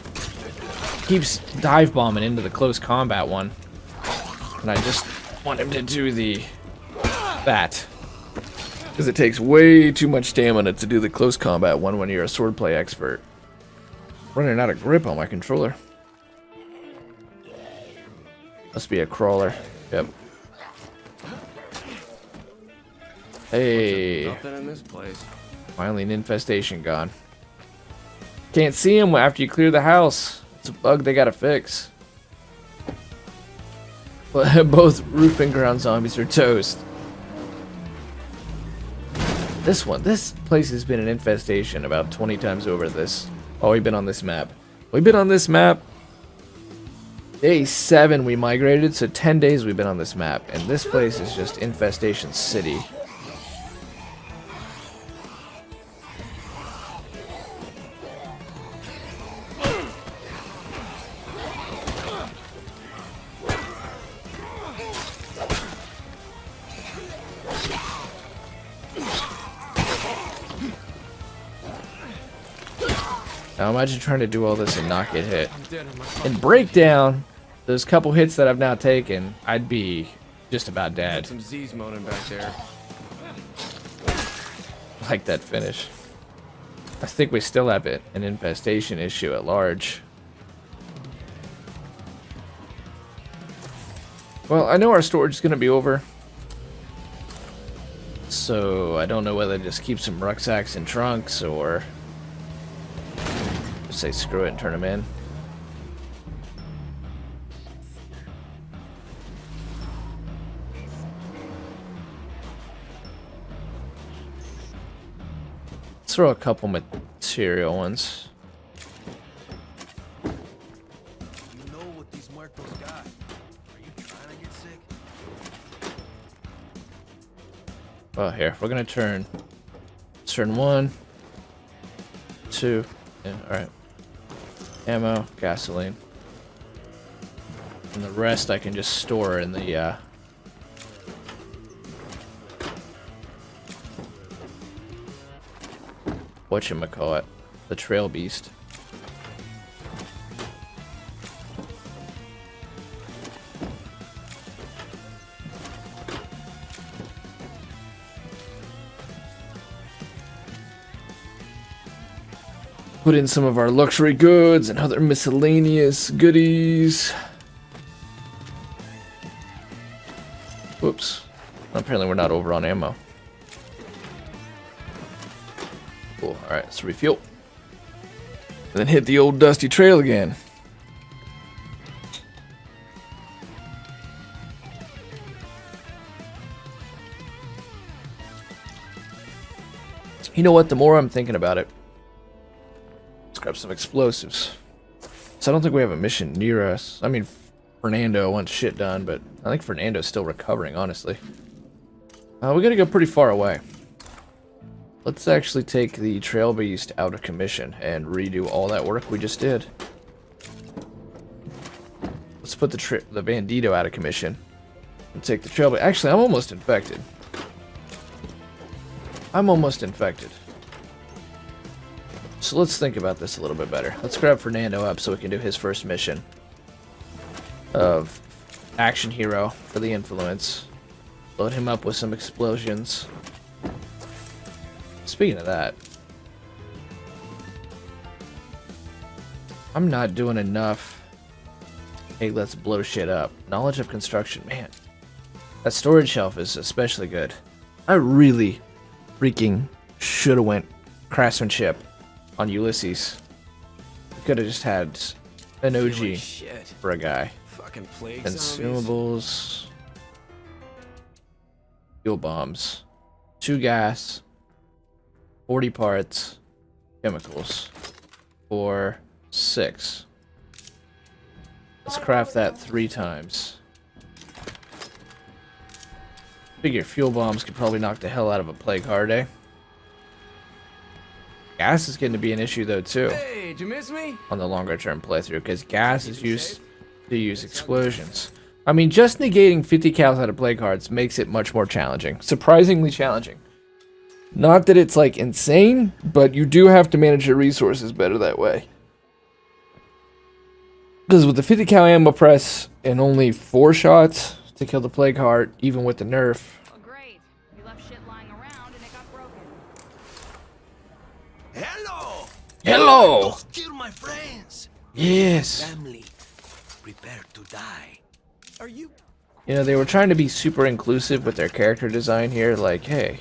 keeps dive bombing into the close combat one. And I just want him to do that. Because it takes way too much stamina to do the close combat one when you're a swordplay expert. Running out of grip on my controller. Must be a crawler. Yep. Hey. Nothing in this place. Finally an infestation gone. Can't see him after you clear the house. It's a bug they gotta fix. But both roof and ground zombies are toast. This place has been an infestation about 20 times over this. Oh, we've been on this map. We've been on this map. Day 7 we migrated, so 10 days we've been on this map. And this place is just infestation city. Now imagine trying to do all this and not get hit. In breakdown, those couple hits that I've now taken, I'd be just about dead. Some Z's moaning back there. Like that finish. I think we still have an infestation issue at large. Well, I know our storage is going to be over. So I don't know whether to just keep some rucksacks and trunks or just say screw it and turn them in. Let's throw a couple material ones. You know what these Marcos got. Are you trying to get sick? Well, here, we're gonna turn 1, 2, yeah, alright. Ammo, gasoline. And the rest I can just store in the whatchamacallit, the trail beast. Put in some of our luxury goods and other miscellaneous goodies. Whoops. Apparently we're not over on ammo. Cool. Alright, let's refuel. And then hit the old dusty trail again. You know what? The more I'm thinking about it, let's grab some explosives. So I don't think we have a mission near us. I mean, Fernando wants shit done, but I think Fernando's still recovering, honestly. We gotta go pretty far away. Let's actually take the Trail Beast out of commission and redo all that work we just did. Let's put the Bandito out of commission and take the Trail Beast. Actually, I'm almost infected. So let's think about this a little bit better. Let's grab Fernando up so we can do his first mission of action hero for the influence. Load him up with some explosions. Speaking of that, I'm not doing enough hey, let's blow shit up. Knowledge of construction, man. That storage shelf is especially good. I really freaking should have went craftsmanship on Ulysses. Could have just had an Feel OG like shit. for a guy. Fucking plague zombies. Consumables. Fuel bombs. 2 gas. 40 parts. Chemicals. 4, 6. Let's craft that 3 times. Figure fuel bombs could probably knock the hell out of a plague heart, eh? Gas is going to be an issue though too Hey, did you miss me? on the longer term playthrough because gas is used to use explosions. I mean, just negating 50 cows out of plague hearts makes it much more challenging. Surprisingly challenging. Not that it's like insane, but you do have to manage your resources better that way. Because with the 50 cal ammo press and only 4 shots to kill the plague heart, even with the nerf. Oh, great. You left shit lying around and it got broken. Hello! Hello! Don't kill my friends! Yes. Family, prepare to die. Are you? You know, they were trying to be super inclusive with their character design here, like, hey,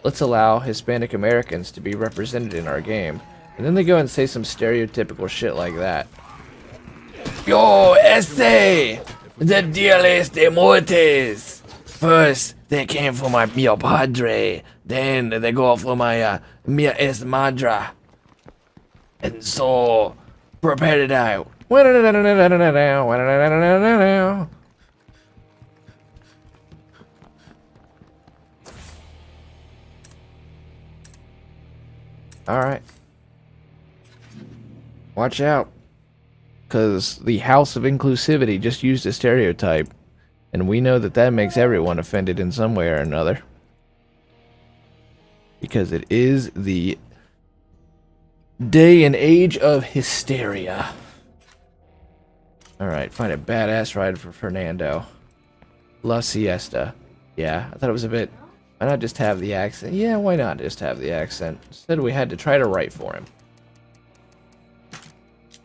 let's allow Hispanic Americans to be represented in our game. And then they go and say some stereotypical shit like that. Yo, ese! The Diales de Muertes! First, they came for my mio padre. Then they go for my mia es madra. And so, prepare to die. Alright. Watch out. Because the House of Inclusivity just used a stereotype. And we know that that makes everyone offended in some way or another. Because it is the day and age of hysteria. Alright, find a badass ride for Fernando. La Siesta. Yeah, I thought it was a bit... Why not just have the accent? Yeah, why not just have the accent? Instead we had to try to write for him.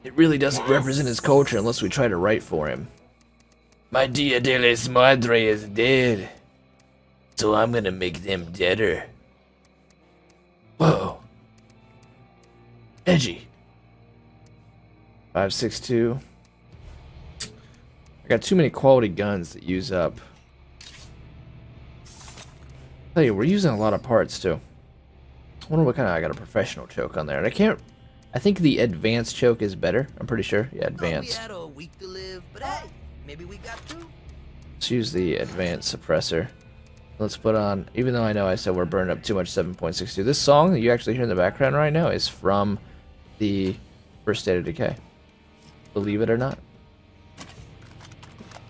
It really doesn't represent his culture unless we try to write for him. My Dia de las Madre is dead. So I'm gonna make them deader. Whoa. Edgy. 5.62. I got too many quality guns that use up. Tell you, we're using a lot of parts too. I wonder what kind of... I got a professional choke on there. And I think the advanced choke is better. I'm pretty sure. Yeah, advanced. We had a week to live, but hey, maybe we got 2. Let's use the advanced suppressor. Let's put on, even though I know I said we're burning up too much 7.62. This song that you actually hear in the background right now is from the first State of Decay. Believe it or not.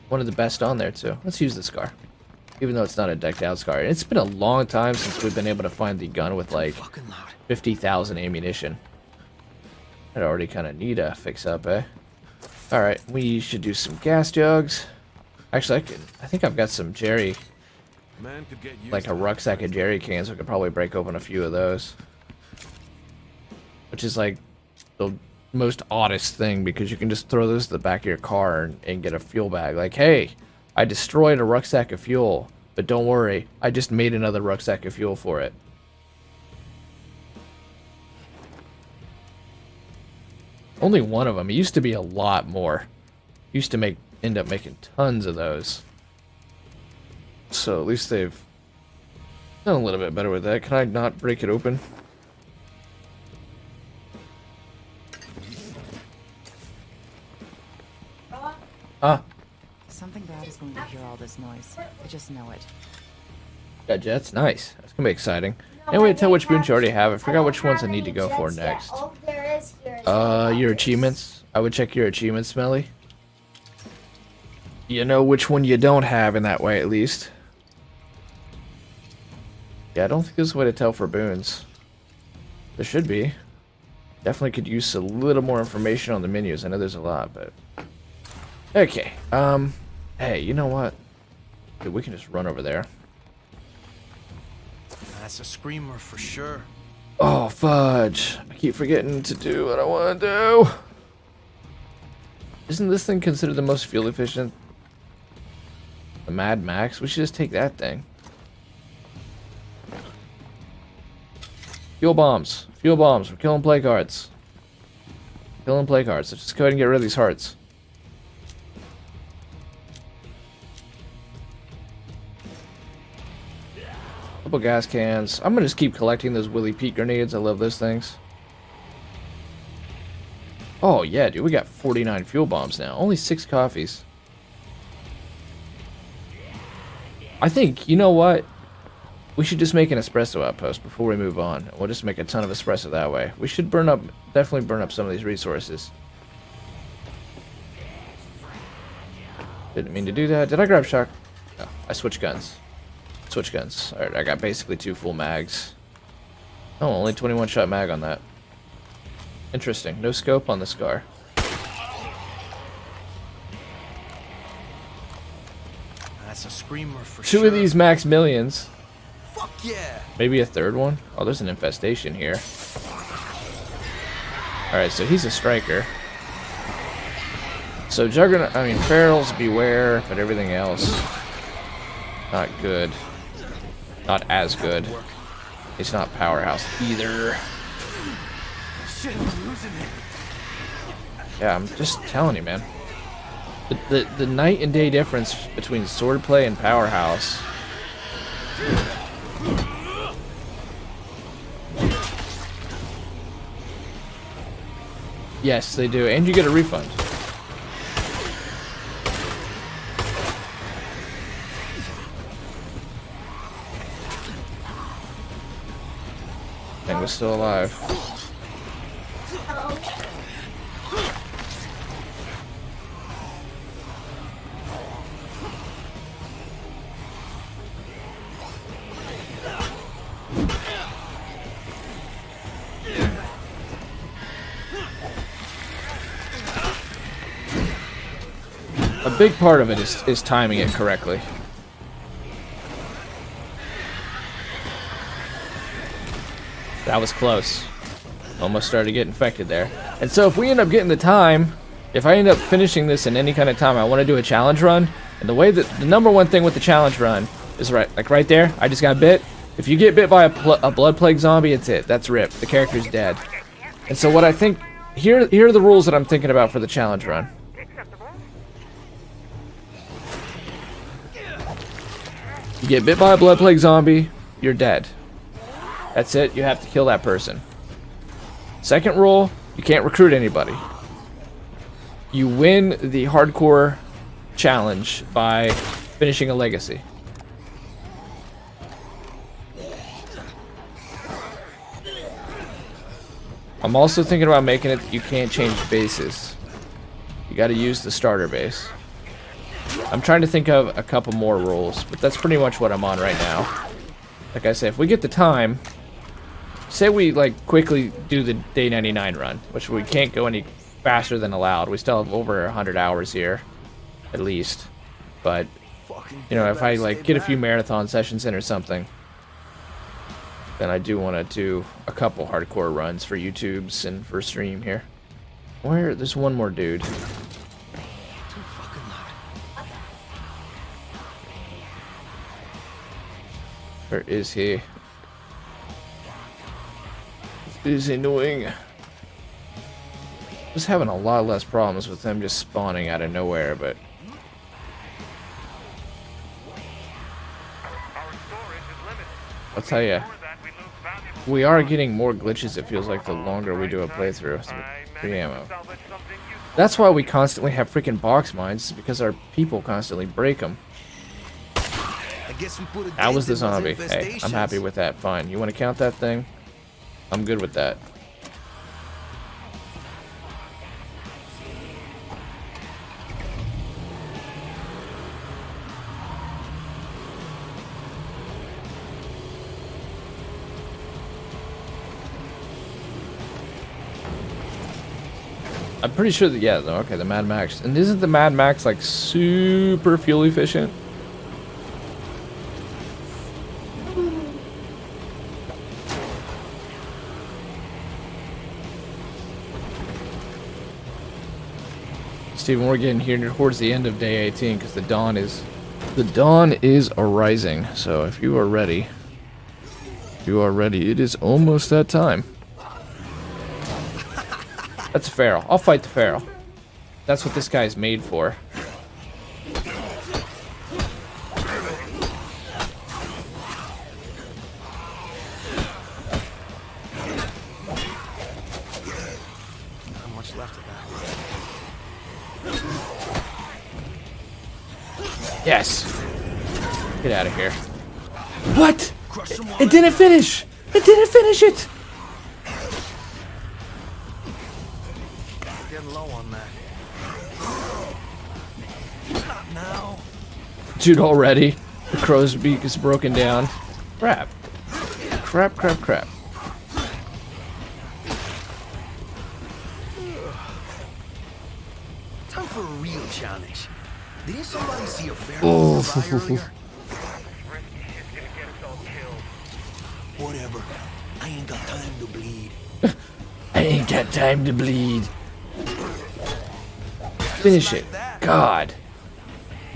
One of the best on there too. Let's use the Scar. Even though it's not a decked out Scar. It's been a long time since we've been able to find the gun with like 50,000 ammunition. I'd already kind of need a fix up, eh? Alright, we should do some gas jugs. Actually, I think I've got some Jerry, like a rucksack of Jerry cans. We could probably break open a few of those. Which is like the most oddest thing because you can just throw those to the back of your car and get a fuel bag. Like, hey, I destroyed a rucksack of fuel, but don't worry, I just made another rucksack of fuel for it. Only one of them. It used to be a lot more. Used to end up making tons of those. So at least they've done a little bit better with that. Can I not break it open? Ah. Something bad is going to hear all this noise. I just know it. Got jets? Nice. That's gonna be exciting. Can't wait to tell which boons you already have. I forgot which ones I need to go for next. Your achievements. I would check your achievements, Smelly. You know which one you don't have in that way, at least. Yeah, I don't think there's a way to tell for boons. There should be. Definitely could use a little more information on the menus. I know there's a lot, but... Okay, hey, you know what? Dude, we can just run over there. That's a screamer for sure. Oh, fudge. I keep forgetting to do what I want to do. Isn't this thing considered the most fuel efficient? The Mad Max? We should just take that thing. Fuel bombs. Fuel bombs. We're killing play cards. Killing play cards. Let's just go ahead and get rid of these hearts. Couple gas cans. I'm gonna just keep collecting those Willy Pete grenades. I love those things. Oh yeah, dude, we got 49 fuel bombs now. Only 6 coffees. I think, you know what? We should just make an espresso outpost before we move on. We'll just make a ton of espresso that way. We should definitely burn up some of these resources. Didn't mean to do that. Did I grab shock? No, I switched guns. Switch guns. Alright, I got basically 2 full mags. Oh, only 21 shot mag on that. Interesting. No scope on the Scar. That's a screamer for 2 sure. of these max millions. Fuck yeah! Maybe a third one? Oh, there's an infestation here. Alright, so he's a striker. So Juggernaut, I mean, Ferals, beware, but everything else, not good. Not as good. It's not Powerhouse either. Shit, I'm losing it. Yeah, I'm just telling you, man. The night and day difference between Swordplay and Powerhouse. Yes, they do, and you get a refund. Thing was still alive. A big part of it is timing it correctly. That was close. Almost started to get infected there. And so if we end up getting the time, if I end up finishing this in any kind of time, I want to do a challenge run. And the way that the number one thing with the challenge run is right there. I just got bit. If you get bit by a blood plague zombie, it's it. That's rip. The character's dead. And so what I think, here are the rules that I'm thinking about for the challenge run. You get bit by a blood plague zombie, you're dead. That's it. You have to kill that person. Second rule, you can't recruit anybody. You win the hardcore challenge by finishing a legacy. I'm also thinking about making it that you can't change bases. You got to use the starter base. I'm trying to think of a couple more rules, but that's pretty much what I'm on right now. Like I said, if we get the time, say we like quickly do the day 99 run, which we can't go any faster than allowed. We still have over 100 hours here, at least. But you know, if I like get a few marathon sessions in or something, then I do want to do a couple hardcore runs for YouTubes and for stream here. There's one more dude. Where is he? Is annoying. Just having a lot less problems with them just spawning out of nowhere, but I'll tell you, we are getting more glitches. It feels like the longer we do a playthrough. Free ammo. That's why we constantly have freaking box mines, because our people constantly break them. That was the zombie. Hey, I'm happy with that. Fine. You want to count that thing? I'm good with that. I'm pretty sure that, yeah, okay, the Mad Max. And isn't the Mad Max like super fuel efficient? Steven, we're getting here towards the end of day 18 because the dawn is arising. So if you are ready, it is almost that time. That's a feral. I'll fight the feral. That's what this guy's made for. Not much left of that. Yes. Get out of here. What? It didn't finish. It didn't finish it. Getting low on that. Not now. Dude, already the crow's beak is broken down. Crap. Crap, crap, crap. Time for a real challenge. Didn't somebody see a fair Oh. earlier? Risky shit's gonna get us all killed. Whatever. I ain't got time to bleed. I ain't got time to bleed. Finish it. God.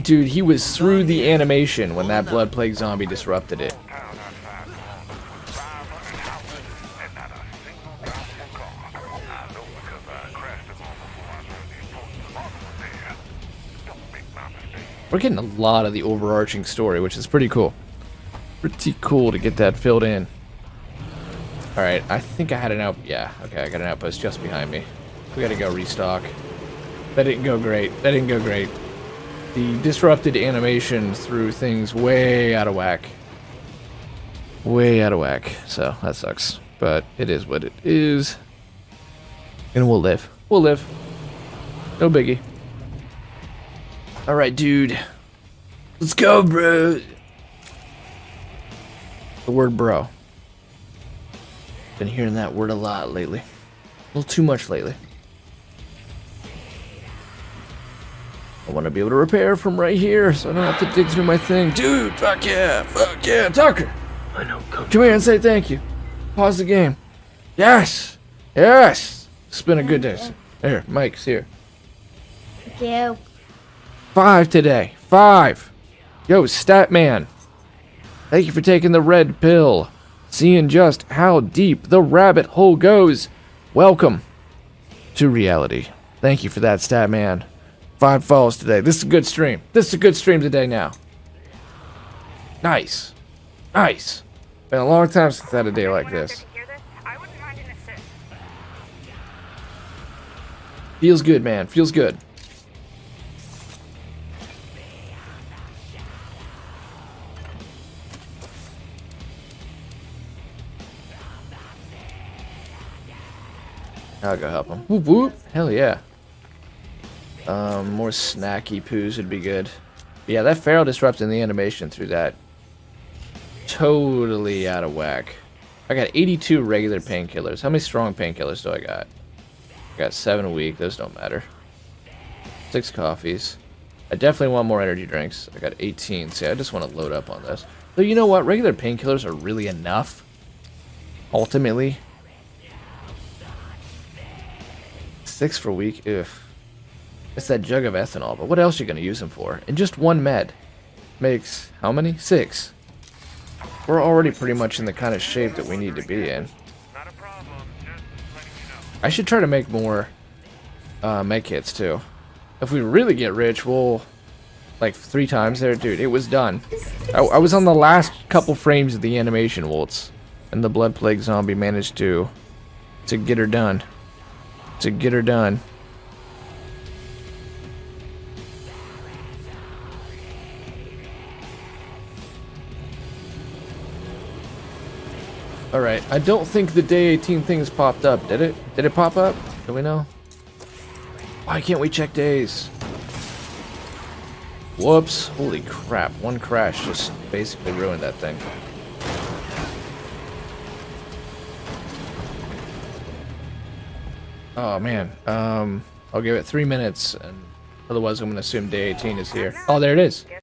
Dude, he was through the animation when that blood plague zombie disrupted it. Town outside with 500 houses and not a single goddamn car. I know because I crashed them all before I knew the important spot was there. Don't make my mistake. We're getting a lot of the overarching story, which is pretty cool. Pretty cool to get that filled in. Alright, I think I had an yeah, okay, I got an outpost just behind me. We gotta go restock. That didn't go great. That didn't go great. The disrupted animation threw things way out of whack. Way out of whack. So, that sucks. But it is what it is. And we'll live. We'll live. No biggie. Alright, dude. Let's go, bro. The word bro. Been hearing that word a lot lately. A little too much lately. I want to be able to repair from right here so I don't have to dig through my thing. Dude, fuck yeah, Tucker. I know. Come here and say thank you. Pause the game. Yes, yes. It's been a good day. Here, Mike's here. Thank you. 5 today. 5. Yo, Statman. Thank you for taking the red pill. Seeing just how deep the rabbit hole goes. Welcome to reality. Thank you for that, Statman. 5 follows today. This is a good stream. This is a good stream today now. Nice. Nice. Been a long time since I had a day like this. Feels good, man. Feels good. I'll go help him. Whoop whoop. Hell yeah. More snacky poos would be good. Yeah, that feral disrupting the animation through that. Totally out of whack. I got 82 regular painkillers. How many strong painkillers do I got? I got 7 weak. Those don't matter. 6 coffees. I definitely want more energy drinks. I got 18. See, I just want to load up on this. But you know what? Regular painkillers are really enough. Ultimately. 6 for week. Ugh. It's that jug of ethanol, but what else are you going to use them for? And just 1 med makes how many? 6. We're already pretty much in the kind of shape that we need to be in. Not a problem. Just letting you know. I should try to make more med kits too. If we really get rich, we'll like 3 times there, dude. It was done. I was on the last couple frames of the animation, Waltz, and the blood plague zombie managed to get her done. To get her done. Alright, I don't think the day 18 things popped up, did it? Did it pop up? Do we know? Why can't we check days? Whoops. Holy crap. 1 crash just basically ruined that thing. Oh man. I'll give it 3 minutes, and otherwise I'm gonna assume day 18 is here. Oh, there it is.